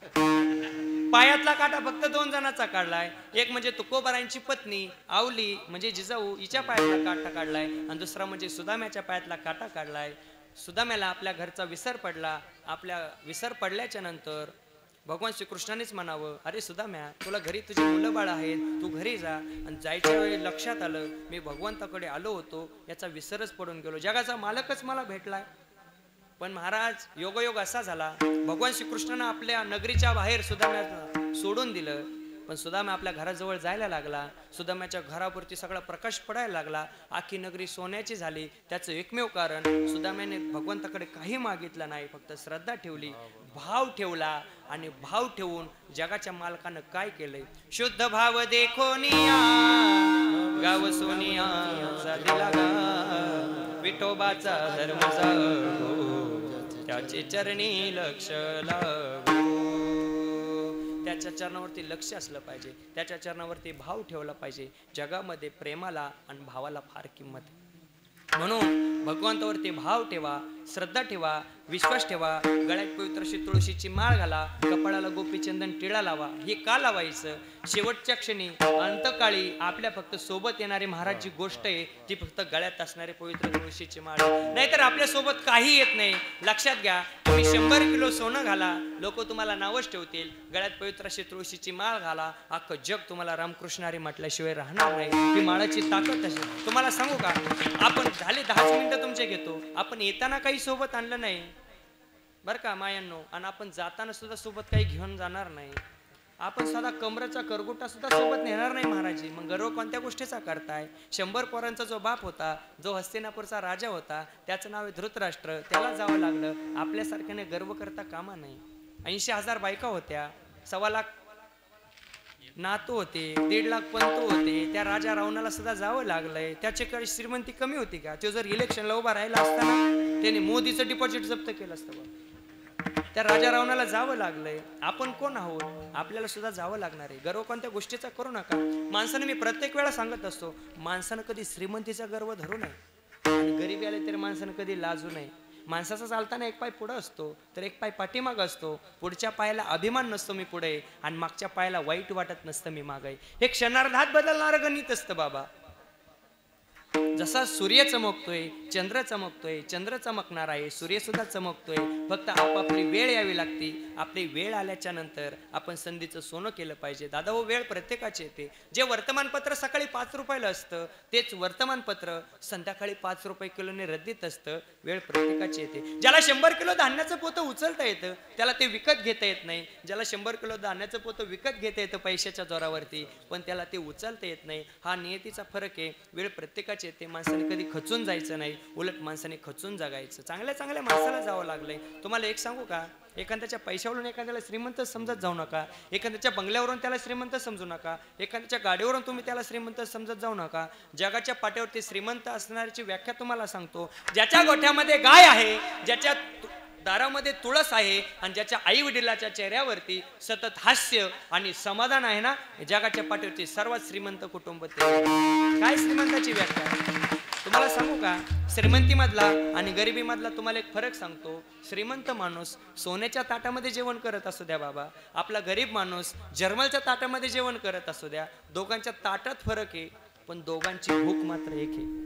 पायातला काटा फक्त 2 जणांचा काढलाय. एक म्हणजे तुकोबरायांची पत्नी आवली म्हणजे जिजाऊ, हिच्या पायातला काटा काढलाय आणि दुसरा म्हणजे सुदाम्याच्या पायातला काटा काढलाय. सुदाम्याला आपल्या घरचा विसर पडला. आपल्या विसर पडल्याच्या नंतर भगवान श्रीकृष्णानेच म्हणावं, अरे सुदाम्या, तुला घरी तुझी मुलं बाळ आहेत, तू घरी जा. आणि जायच्या वेळी लक्षात आलं मी भगवंताकडे आलो होतो, याचा विसरच पडून गेलो, जगाचा मालकच मला भेटलाय. पण महाराज योगयोग असा झाला, भगवान श्रीकृष्णानं आपल्या नगरीच्या बाहेर सुदाम्याला सोडून दिलं. पण सुदामा आपल्या घराजवळ जायला लागला. सुदाम्याच्या घरावरती सगळा प्रकाश पडायला लागला. आखी नगरी सोन्याची झाली. त्याचं एकमेव कारण, सुदाम्याने भगवंताकडे काही मागितलं नाही, फक्त श्रद्धा ठेवली, भाव ठेवला. आणि भाव ठेवून जगाच्या मालकानं काय केलंय, शुद्ध भाव देखोनिया गाव सोनिया दिला गा, विठोबाचा धर्म जागो, त्याचे चरणी लक्ष लागो. त्याच्या चरणावरती लक्ष असलं पाहिजे, त्याच्या चरणावरती भाव ठेवला पाहिजे. जगामध्ये प्रेमाला आणि भावाला फार किंमत आहे. म्हणून भगवंतावरती भाव ठेवा, श्रद्धा ठेवा, विश्वास ठेवा. गळ्यात पवित्र अशी तुळशीची माळ घाला, कपाळाला गोपीचंदन टिळा लावा. हे का लावायचं, शेवटच्या क्षणी अंतकाळी आपल्या फक्त सोबत येणारी महाराज जी गोष्ट आहे ती फक्त गळ्यात असणारी पवित्र तुळशीची माळ. नाहीतर आपल्या सोबत काही येत नाही. लक्षात घ्या, तुम्ही 100 किलो सोनं घाला, लोक तुम्हाला नावच ठेवतील. गळ्यात पवित्र अशी तुळशीची माळ घाला, अख्खं जग तुम्हाला रामकृष्णारी म्हटल्याशिवाय राहणार नाही. ही माळाची ताकद अशी. तुम्हाला सांगू का, आपण झाले 10 मिनिटं तुमचे घेतो, आपण येताना काही सोबत आणलं नाही बरं का मायांनो, आणि आपण जाताना सुद्धा सोबत काही घेऊन जाणार नाही. आपण साधा कमरेचा करगुटा सुद्धा सोबत नेणार नाही महाराजी. मग गर्व कोणत्या गोष्टीचा करताय. 100 पोरांचा जो बाप होता, जो हस्तिनापूरचा राजा होता, त्याचं नाव आहे धृतराष्ट्र, त्याला जावं लागलं. आपल्यासारख्याने गर्व करता कामा नाही. 80,000 बायका होत्या, 1.25 लाख नातू होते, 1.5 लाख पंतू होते. त्या राजा रावणाला सुद्धा जावं लागलंय. त्याच्याकडे श्रीमंती कमी होती का. तो जर इलेक्शनला उभा राहिला असताना त्याने मोदीचं डिपॉझिट जप्त केलं असतं. त्या राजा रावणाला जावं लागलंय. आपण कोण आहोत, आपल्याला सुद्धा जावं लागणार आहे. गर्व कोणत्या गोष्टीचा करू नका. माणसाने, मी प्रत्येक वेळा सांगत असतो, माणसानं कधी श्रीमंतीचा गर्व धरू नये, आणि गरीबी आले तरी माणसानं कधी लाजू नये. माणसाचा चालताना एक पाय पुढं असतो तर एक पाय पाठीमाग असतो. पुढच्या पायाला अभिमान नसतो मी पुढे, आणि मागच्या पायाला वाईट वाटत नसतं मी मागे. हे क्षणार्धात बदलणारं गणित असतं बाबा. जसा सूर्य चमकतोय, चंद्र चमकतोय, चंद्र चमकणार आहे, सूर्य सुद्धा चमकतोय. फक्त आपापली वेळ यावी लागते. आपली वेळ आल्याच्या नंतर आपण संधीचं सोनं केलं पाहिजे. दादा हो, वेळ प्रत्येकाची येते. जे वर्तमानपत्र सकाळी 5 रुपयाला असतं, तेच वर्तमानपत्र संध्याकाळी 5 रुपये किलोने रद्दीत असतं. वेळ प्रत्येकाची येते. ज्याला 100 किलो धान्याचं पोतं उचलता येतं, त्याला ते विकत घेता येत नाही. ज्याला 100 किलो धान्याचं पोतं विकत घेता येतं पैशाच्या जोरावरती, पण त्याला ते उचलता येत नाही. हा नियतीचा फरक आहे. वेळ प्रत्येकाची येते. माणसाने कधी खचून जायचं नाही, उलट माणसाने खचून जगायचं. चांगल्या चांगल्या माणसाला जावं लागलंय. तुम्हाला एक सांगू का, एखाद्याच्या पैशावरून एखाद्याला श्रीमंत समजत जाऊ नका. एखाद्याच्या बंगल्यावरून त्याला श्रीमंत समजू नका. एखाद्याच्या गाडीवरून तुम्ही त्याला श्रीमंत समजत जाऊ नका. जगाच्या पाट्यावरती श्रीमंत असणाऱ्याची व्याख्या तुम्हाला सांगतो. ज्याच्या गोठ्यामध्ये गाय आहे, ज्याच्या दारामध्ये तुळस आहे, आणि ज्याच्या आई वडिलाच्या चेहऱ्यावरती सतत हास्य आणि समाधान आहे ना, जगाच्या पाठीवरती सर्वात श्रीमंत कुटुंब ते. काय श्रीमंताची व्याख्या तुम्हाला सांगू का, श्रीमंती मधला आणि गरिबी मधला तुम्हाला एक फरक सांगतो. श्रीमंत माणूस सोन्याच्या ताटामध्ये जेवण करत असू द्या बाबा, आपला गरीब माणूस जर्मलच्या ताटामध्ये जेवण करत असू द्या, दोघांच्या ताटात फरक आहे, पण दोघांची भूक मात्र एक आहे.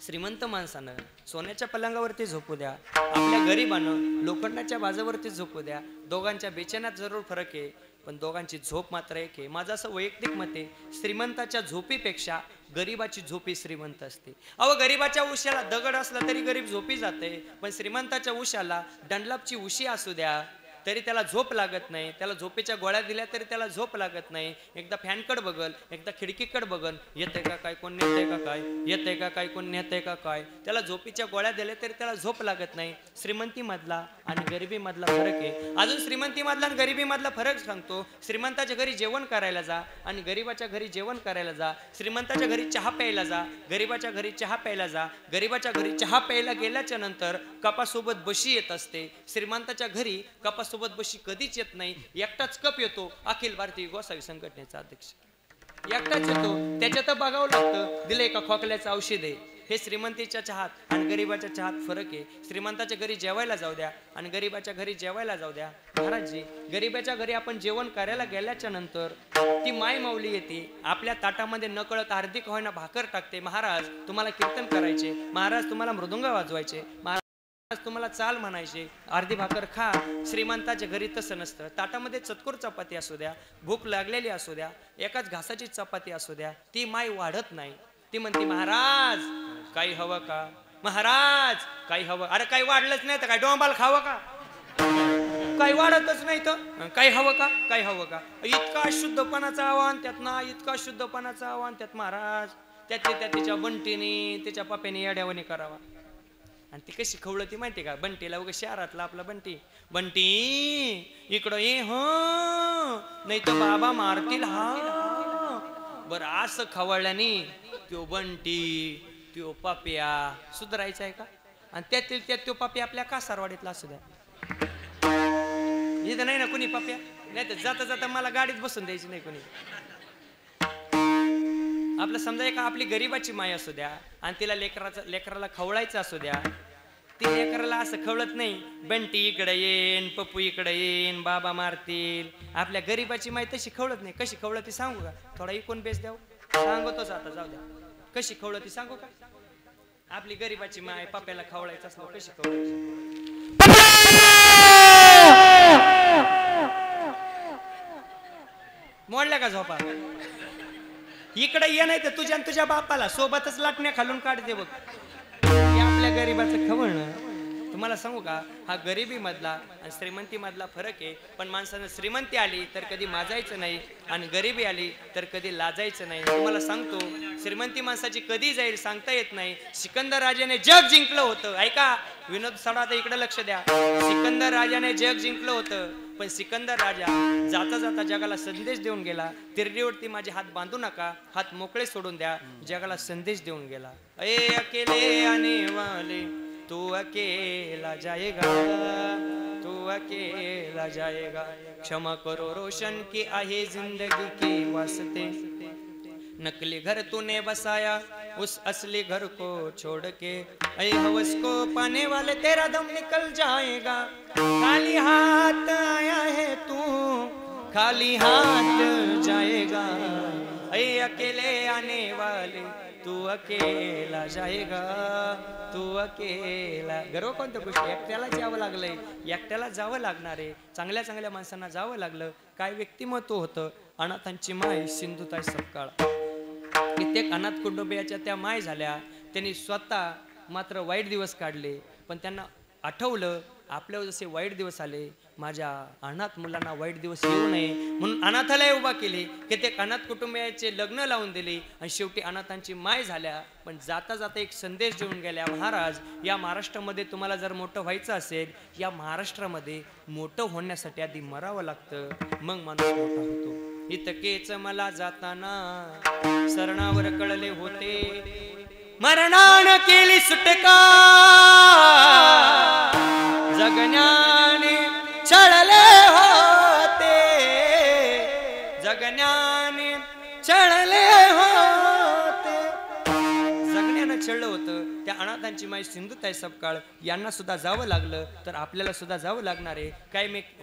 श्रीमंत माणसानं सोन्याच्या पलंगावरती झोपू द्या, आपल्या गरिबानं लोखंडाच्या बाजावरती झोपू द्या. दोघांच्या बेचण्यात जरूर फरक आहे, पण दोघांची झोप मात्र एक आहे. माझं असं वैयक्तिक मत आहे, श्रीमंताच्या झोपीपेक्षा गरीबाची झोपी श्रीमंत असते. अहो, गरीबाच्या उशाला दगड असला तरी गरीब झोपी जाते, पण श्रीमंताच्या उशाला डंडलापची उशी असू द्या तरी त्याला झोप लागत नाही. त्याला झोपेच्या गोळ्या दिल्या तरी त्याला झोप लागत नाही. एकदा फॅनकड बघल, एकदा खिडकीकड बघल, येतंय का काय, कोण नेतंय का काय, येतंय का काय, कोण नेतंय का काय. त्याला झोपीच्या गोळ्या दिल्या तरी त्याला झोप लागत नाही. श्रीमंती मधला आणि गरिबी मधला फरक आहे. अजून श्रीमंती मधला आणि गरिबी मधला फरक सांगतो. श्रीमंताच्या घरी जेवण करायला जा आणि गरिबाच्या घरी जेवण करायला जा. श्रीमंताच्या घरी चहा प्यायला जा, गरिबाच्या घरी चहा प्यायला जा. गरिबाच्या घरी चहा प्यायला गेल्याच्या नंतर कपासोबत बशी येत असते. श्रीमंताच्या घरी कपासोबत बशी कधीच येत नाही. एकटाच कप येतो. अखिल भारतीय गोसावी संघटनेचा अध्यक्ष एकटाच येतो. त्याच्यात बघावं लागतं दिले का खोकल्याचं औषध आहे. हे श्रीमंतीच्या चहात आणि गरिबाच्या चहात फरक आहे. श्रीमंताच्या घरी जेवायला जाऊ द्या आणि गरिबाच्या घरी जेवायला जाऊ द्या. महाराजजी, गरिबाच्या घरी आपण जेवण करायला गेल्याच्या नंतर ती माय माऊली येते, आपल्या ताटामध्ये नकळत अर्धी का होईना भाकर टाकते. महाराज तुम्हाला कीर्तन करायचे, महाराज तुम्हाला मृदुंग वाजवायचे, महाराज आज तुम्हाला चाल म्हणायचे, अर्धी भाकर खा. श्रीमंताच्या घरी तसं नसतं. ताटामध्ये चतकोर चपाती असू द्या, भूक लागलेली असू द्या, एकाच घासाची चपाती असू द्या, ती माय वाढत नाही. ती म्हणते महाराज काही हवं का, महाराज काही हवं. अरे काही वाढलंच नाही तर काय डोंबाल खावं का, काही वाढतच नाही तर काही हवं का, काही हवं का. इतका शुद्धपणाचं आव्हान त्यात ना, इतका शुद्धपणाचं आव्हान त्यात महाराज. त्यातल्या तिच्या बंटीने तिच्या पप्याने येड्यावणी करावा. आणि ती कशी खवळती माहिती का, बंटीला उगा शहरातला आपला बंटी, बंटी इकडं ये हो नाही तर बाबा मारतील हा. बरं असं खवळल्याने त्यो बंटी त्यो पाप्या सुधारायचा आहे का. आणि त्यातील त्यात त्यो पाप्या आपल्या कासारवाडीतला असू द्या. इथं नाही ना कुणी पाप्या, नाही तर जाता जाता मला गाडीत बसून द्यायची नाही कुणी. आपलं समजा का आपली गरीबाची माय असू द्या आणि तिला लेकराला खवळायचं असू द्या, ती लेकराला असं खवळत नाही. बंटी इकडे येईन, पप्पू इकडे येईन, बाबा मारतील. आपल्या गरीबाची माय तशी खवळत नाही. कशी खवळती सांगू का, थोडा इकून बेस द्याव सांगतोच आता, जाऊ द्या. कशी खवळती सांगू का, आपली गरीबाची माय पप्याला खवळायचं असं कशी खवळायची. मोडल्या का झोपा, इकडे ये नाही तर तुझ्या तुझ्या बापाला सोबतच लाटण्या खालून काढते बघ. हे आपल्या गरीबाचं खवळणं. तुम्हाला सांगू का, हा गरिबी मधला आणि श्रीमंती मधला फरक आहे. पण माणसानं श्रीमंती आली तर कधी माजायचं नाही आणि गरिबी आली तर कधी लाजायचं नाही. तुम्हाला सांगतो, श्रीमंती माणसाची कधी जाईल सांगता येत नाही. सिकंदर राजाने जग जिंकलं होतं. ऐका विनोद साडा, आता इकडे लक्ष द्या. सिकंदर राजाने जग जिंकलं होतं, पण सिकंदर राजा जाता जाता जगाला संदेश देऊन गेला. तिरडीवरती माझे हात बांधू नका, हात मोकळे सोडून द्या. जगाला संदेश देऊन गेला. ए अकेले आने वाले तू अकेला जाएगा, तू अकेला जाएगा. क्षमा करो रोशन की आहे जिंदगी के वास्ते. नकली घर तूने बसाया उस असली घर को छोड़ के. ऐ हवस को पाने वाले तेरा दम निकल जाएगा. खाली हाथ आया है तू, खाली हाथ जाएगा. ऐ अकेले आने वाले तू अकेला जाएगा, तू अकेला. गर्व कोणत्या गोष्टी, एकट्याला जावं लागलंय, एकट्याला जावं लागणार आहे. चांगल्या चांगल्या माणसांना जावं लागलं. काय व्यक्तिमत्व होतं. अनाथांची माय सिंधुताई सपकाळ. कित्येक अनाथ कुटुंबियाच्या त्या माय झाल्या. त्यांनी स्वतः मात्र वाईट दिवस काढले, पण त्यांना आठवलं आपल्यावर जसे वाईट दिवस आले, माझ्या अनाथ मुलांना वाईट दिवस येऊ नये म्हणून अनाथालय उभा केली. कित्येक अनाथ कुटुंबियाचे लग्न लावून दिले आणि शेवटी अनाथांची माय झाल्या. पण जाता जाता एक संदेश देऊन गेल्या, महाराज या महाराष्ट्रामध्ये तुम्हाला जर मोठं व्हायचं असेल, या महाराष्ट्रामध्ये मोठं होण्यासाठी आधी मरावं लागतं, मग माणूस मोठा होतो. इतकेच मला जाताना सरणावर कळले होते, मरणानं केली सुटका. जगण्याने छळले होते, जगण्याने छळले होते. जगण्यानं छळलं होतं. त्या अनाथांची माई सिंधुताई सपकाळ यांना सुद्धा जावं लागलं तर आपल्याला सुद्धा जावं लागणार आहे.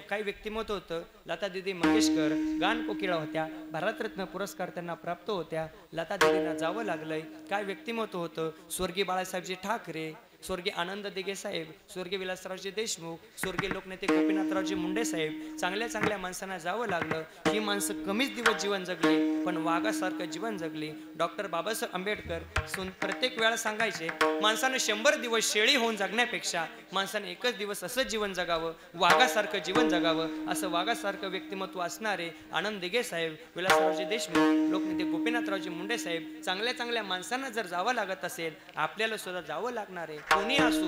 काही व्यक्तिमत्व होतं. लता दीदी मंगेशकर गान कोकिळा होत्या, भारतरत्न पुरस्कार त्यांना प्राप्त होत्या. लता दीदींना जावं लागलंय. काय व्यक्तिमत्व होतं. स्वर्गीय बाळासाहेबजी ठाकरे, स्वर्गीय आनंद दिघे साहेब, स्वर्गीय विलासरावजी देशमुख, स्वर्गीय लोकनेते गोपीनाथरावजी मुंडे साहेब. चांगल्या चांगल्या माणसांना जावं लागलं. ही माणसं कमीच दिवस जीवन जगली, पण वाघासारखं जीवन जगली. डॉक्टर बाबासाहेब आंबेडकर प्रत्येक वेळा सांगायचे, माणसानं 100 दिवस शेळी होऊन जगण्यापेक्षा माणसाने एकच दिवस असं जीवन जगावं, वाघासारखं जीवन जगावं. असं वाघासारखं व्यक्तिमत्व असणारे आनंद दिघे साहेब, विलासरावजी देशमुख, लोकनेते गोपीनाथरावजी मुंडे साहेब. चांगल्या चांगल्या माणसांना जर जावं लागत असेल, आपल्याला सुद्धा जावं लागणार आहे. कोणी असू,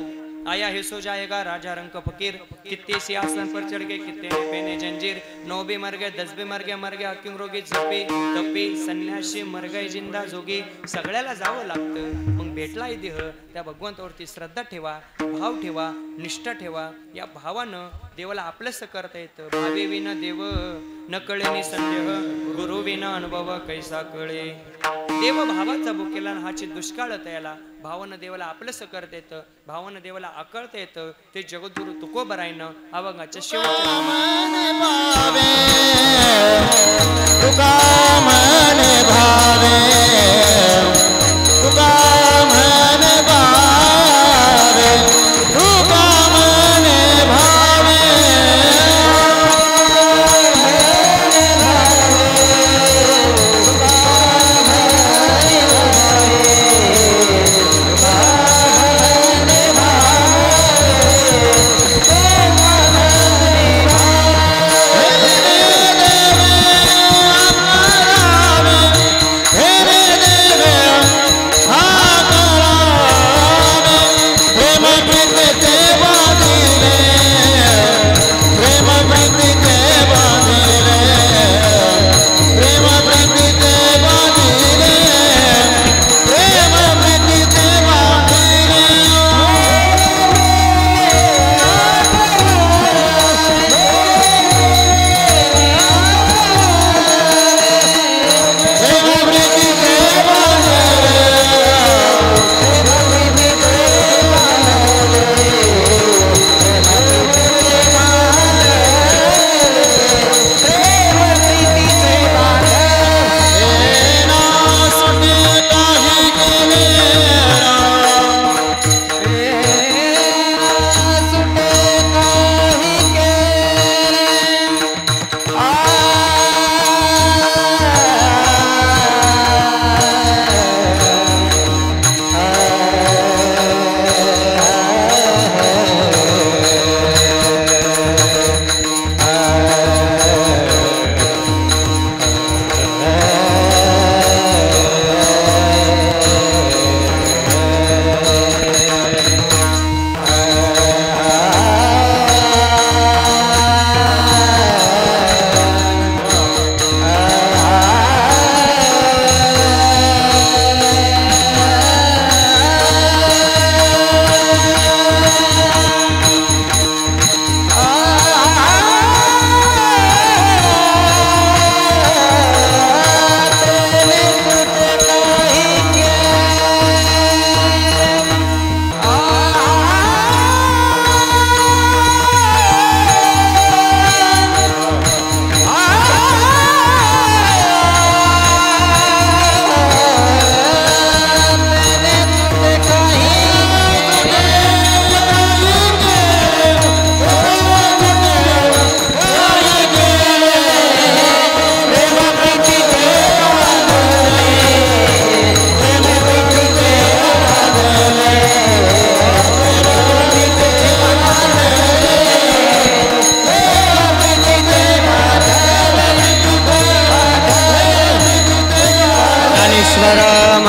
आया है सो जाएगा राजा रंग फकीर. कितने सिंहासन पर चढ़ गए, कितने पहने जंजीर. 9 भी मर गए, 10 भी मर गया क्यों रोगी झप्पी तप्पी. संन्यासी मर गए जिंदा जोगी. सगळ्याला जावं लागतं. मग भेटलाय देह, त्या भगवंतावरती श्रद्धा ठेवा, भाव ठेवा, निष्ठा ठेवा. या भावानं देवाला आपलंसं करता येतं. भावे विना देव न कळे निसंदेह, गुरु विना अनुभव कैसा कळे. देव भावाचा भुकेला हाची दुष्काळ तयाला. भावानं देवाला आपलंसं करता येतं, भावानं देवाला आकळता येतं. ते जगद्गुरु तुकोबरायनं अवघाच्या शेवटच्या भावे तुका मन भावे, तुका मन भावे, तुका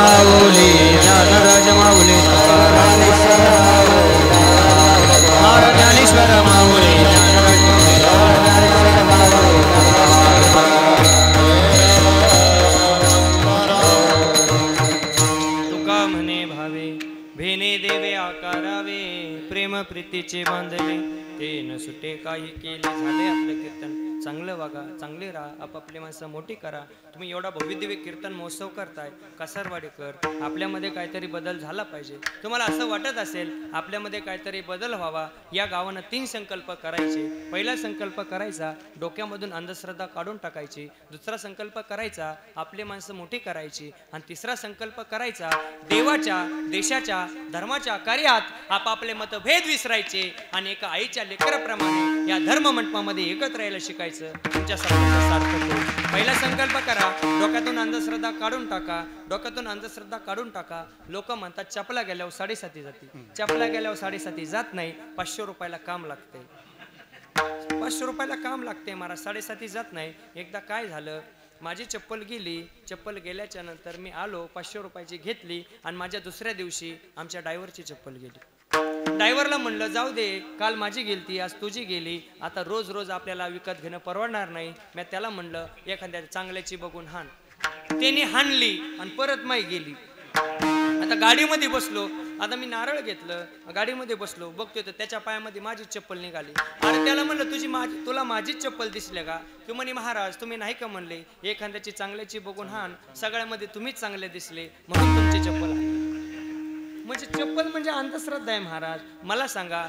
माऊली ज्ञानराज माऊली ज्ञानेश्वर माऊली ज्ञानराज तुका म्हणे भावे भेने देवे आकारावे प्रेम प्रीतीचे बांधले ते न सुटे काही केले झाले आपलं कीर्तन चांगलं वागा चांगले राहा आपापली माणसं मोठी करा तुम्ही एवढा भव्यदिव्य कीर्तन महोत्सव करताय कासारवाडीकर आपल्यामध्ये काहीतरी बदल झाला पाहिजे तुम्हाला असं वाटत असेल आपल्यामध्ये काहीतरी बदल व्हावा या गावानं 3 संकल्प करायचे पहिला संकल्प करायचा डोक्यामधून अंधश्रद्धा काढून टाकायची दुसरा संकल्प करायचा आपली माणसं मोठी करायची आणि तिसरा संकल्प करायचा देवाच्या देशाच्या धर्माच्या कार्यात आपापले मतभेद विसरायचे आणि एका आईच्या लेकराप्रमाणे या धर्म मंडपामध्ये एकत्र राहायला शिकायचं तुमच्या सर्वांचा सार्थक होईल पहिला संकल्प करा डोक्यातून अंधश्रद्धा काढून टाका डोक्यातून अंधश्रद्धा काढून टाका लोक म्हणतात चपला गेल्यावर 7:30 जाते चपला गेल्यावर 7:30 जात नाही 500 रुपयाला काम लागते 500 रुपयाला काम लागते महाराज 7:30 जात नाही एकदा काय झालं माझी चप्पल गेली चप्पल गेल्याच्या नंतर मी आलो 500 रुपयाची घेतली आणि माझ्या दुसऱ्या दिवशी आमच्या ड्रायव्हरची चप्पल गेली ड्रायव्हरला म्हणलं जाऊ दे काल माझी गेलती आज तुझी गेली आता रोज रोज आपल्याला विकत घेणं परवडणार नाही मी त्याला म्हणलं एखाद्या चांगल्याची बघून हाण त्याने हाणली आणि परत माई गेली आता गाडीमध्ये बसलो आता मी नारळ घेतलं गाडीमध्ये बसलो बघतोय तर त्याच्या पायामध्ये माझी चप्पल निघाली आणि त्याला म्हणलं तुला माझीच चप्पल दिसली का तू म्हणे महाराज तुम्ही नाही का म्हणले एखाद्याची चांगल्याची बघून हाण सगळ्यामध्ये तुम्हीच चांगले दिसले म्हणून तुमची चप्पल म्हणजे चप्पल म्हणजे अंधश्रद्धा आहे महाराज मला सांगा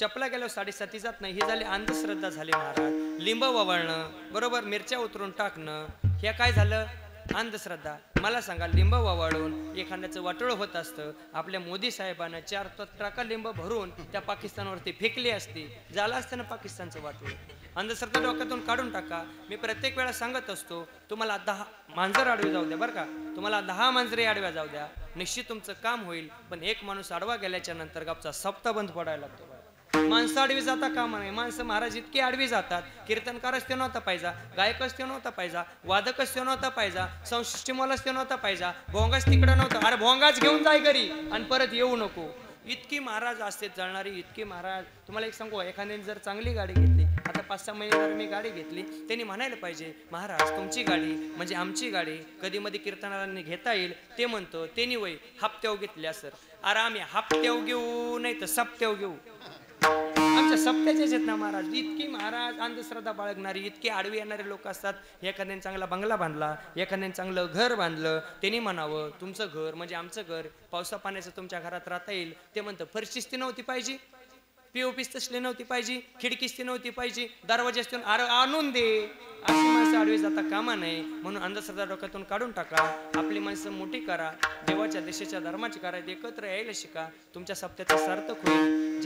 चपला गेल्यावर 7:30 जात नाही ही झाली अंधश्रद्धा झाली महाराज लिंब ववाळणं बरोबर मिरच्या उतरून टाकणं हे काय झालं अंधश्रद्धा मला सांगा लिंब ववाळून एखाद्याचं वाटोळं होत असतं आपल्या मोदी साहेबांना 4 ट्रका लिंब भरून त्या पाकिस्तानवरती फेकली असती झालं असतं ना पाकिस्तानचं वाटोळं अंधश्रद्धा डोक्यातून काढून टाका मी प्रत्येक वेळा सांगत असतो तुम्हाला 10 मांजर आडवे जाऊ द्या बरं का तुम्हाला 10 मांजरे आडव्या जाऊ द्या निश्चित तुमचं काम होईल पण एक माणूस आडवा गेल्याच्या नंतर गावचा सप्ताह बंद पडायला लागतो माणसं आडवी जाता कामा नाही माणसं महाराज इतकी आडवी जातात कीर्तनकारच ते नव्हता पाहिजे गायकच ते नव्हता पाहिजे वादकच ते नव्हता पाहिजे संशिष्टीमोलच ते नव्हता पाहिजे भोंगाच तिकडं नव्हतं अरे भोंगाच घेऊन जाय घरी आणि परत येऊ नको इतकी महाराज असते जळणारी इतकी महाराज तुम्हाला एक सांगू एखाद्याने जर चांगली गाडी घेतली आता 5-6 महिने जर मी गाडी घेतली त्यांनी म्हणायला पाहिजे महाराज तुमची गाडी म्हणजे आमची गाडी कधी मध्ये कीर्तनाला घेता येईल ते म्हणतो त्यांनी वय हप्त्यावर घेतल्या सर अरे आम्ही हप्त्यावर घेऊ नाही तर सप्त्यावर घेऊ आमच्या सप्त्याचेच आहेत ना महाराज इतकी महाराज अंधश्रद्धा बाळगणारी इतकी आडवी येणारे लोक असतात एखाद्याने चांगला बंगला बांधला एखाद्याने चांगलं घर बांधलं त्यांनी म्हणावं तुमचं घर म्हणजे आमचं घर पावसा पाण्याचं तुमच्या घरात राहता येईल ते म्हणतं फरशीच ती नव्हती पाहिजे पीओपीच तसली नव्हती पाहिजे खिडकीच ती नव्हती पाहिजे दरवाजातून आणून दे अशी माणसं आडवी जाता कामा नये म्हणून अंधश्रद्धा डोक्यातून काढून टाका आपली माणसं मोठी करा देवाच्या देशाच्या धर्माची करा एकत्र यायला शिका तुमच्या सप्त्याचं सार्थक होईल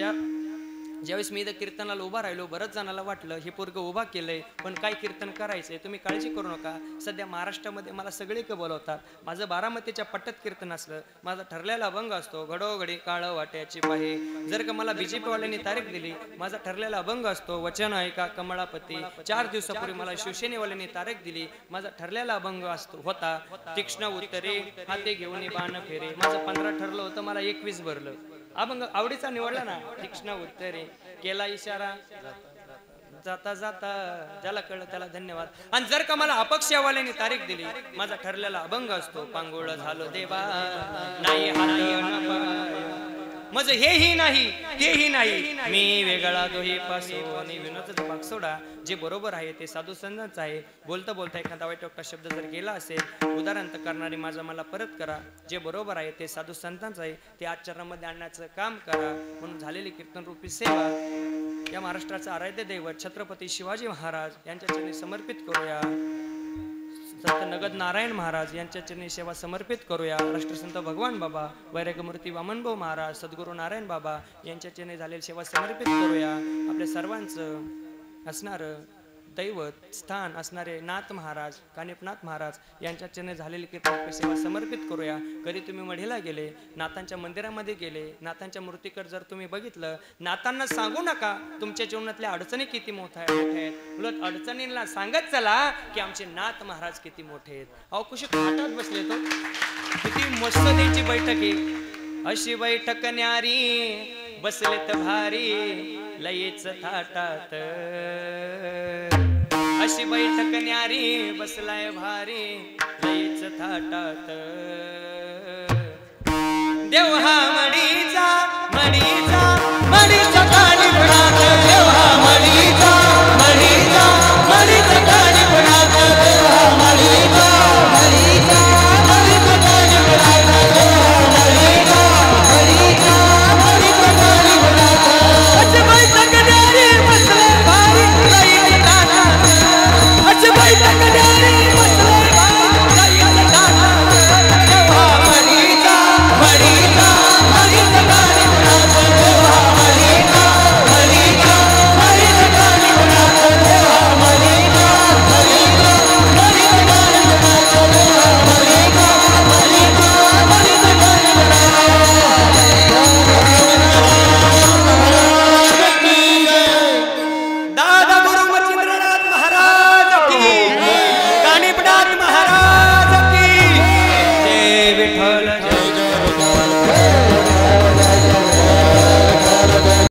ज्यावेळेस मी इथं कीर्तनाला उभा राहिलो बरंच जणाला वाटलं हे पोरगं उभा केलंय पण काय कीर्तन करायचंय तुम्ही काळजी करू नका सध्या महाराष्ट्रामध्ये मला सगळे बोलवतात माझं बारामतीच्या पट्ट्यात कीर्तन असलं माझा ठरलेला अभंग असतो घडोघडी काळं वाट्याची पाहे जर का मला बीजेपी वाल्यांनी तारीख दिली माझा ठरलेला अभंग असतो वचन ऐका कमळापती 4 दिवसापूर्वी मला शिवसेनेवाल्यांनी तारीख दिली माझा ठरलेला अभंग असतो होता तीक्ष्ण उत्तरे हाते घेऊन बाण फेरे माझं 15 ठरलं होतं मला 21 भरलं अभंग आवडीचा निवडला ना तीक्ष्ण उत्तरे केला इशारा जाता जाता ज्याला कळलं त्याला धन्यवाद आणि जर का मला अपक्षवाल्यांनी तारीख दिली माझा ठरलेला अभंग असतो पांगोळ झालो देवा नाही माझं हेही नाही तेही नाही मी वेगळा दोही पासून विनोदाचा भाग सोडा जे बरोबर आहे ते साधू संतांचं आहे बोलता बोलता एखादा वाईट शब्द जर गेला असेल उदाहरण करणारे माझं मला परत करा जे बरोबर आहे ते साधू संतांचं आहे ते आचरणामध्ये आणण्याचं काम करा म्हणून झालेली कीर्तन रूपी सेवा या महाराष्ट्राचं आराध्य दैवत छत्रपती शिवाजी महाराज यांच्या चरणी समर्पित करूया संत नगद नारायण महाराज यांच्या चरणी सेवा समर्पित करूया राष्ट्रसंत भगवान बाबा वैराग्यमूर्ती वामनभाऊ महाराज सद्गुरू नारायण बाबा यांच्या चरणी झालेली सेवा समर्पित करूया आपल्या सर्वांचं असणारं दैवत स्थान असणारे नाथ महाराज कानिपनाथ महाराज यांच्या चरणी झालेली कीर्तन सेवा समर्पित करूया. कधी तुम्ही मढीला गेले, नाथांच्या मंदिरामध्ये गेले, नाथांच्या मूर्तीकडे जर तुम्ही बघितलं, नाथांना सांगू नका तुमच्या जीवनातल्या अडचणी किती मोठ्या आहेत. उलट अडचणींना सांगत चला की आमचे नाथ महाराज किती मोठे आहेत. अहो कुशी थाटात बसले तो, किती मस्त त्यांची बैठक आहे. अशी बैठक न्यारी बसलेत भारी लयच थाटात. अशी बैठक न्यारी बसलाय भारी लयच थाटात. देव हा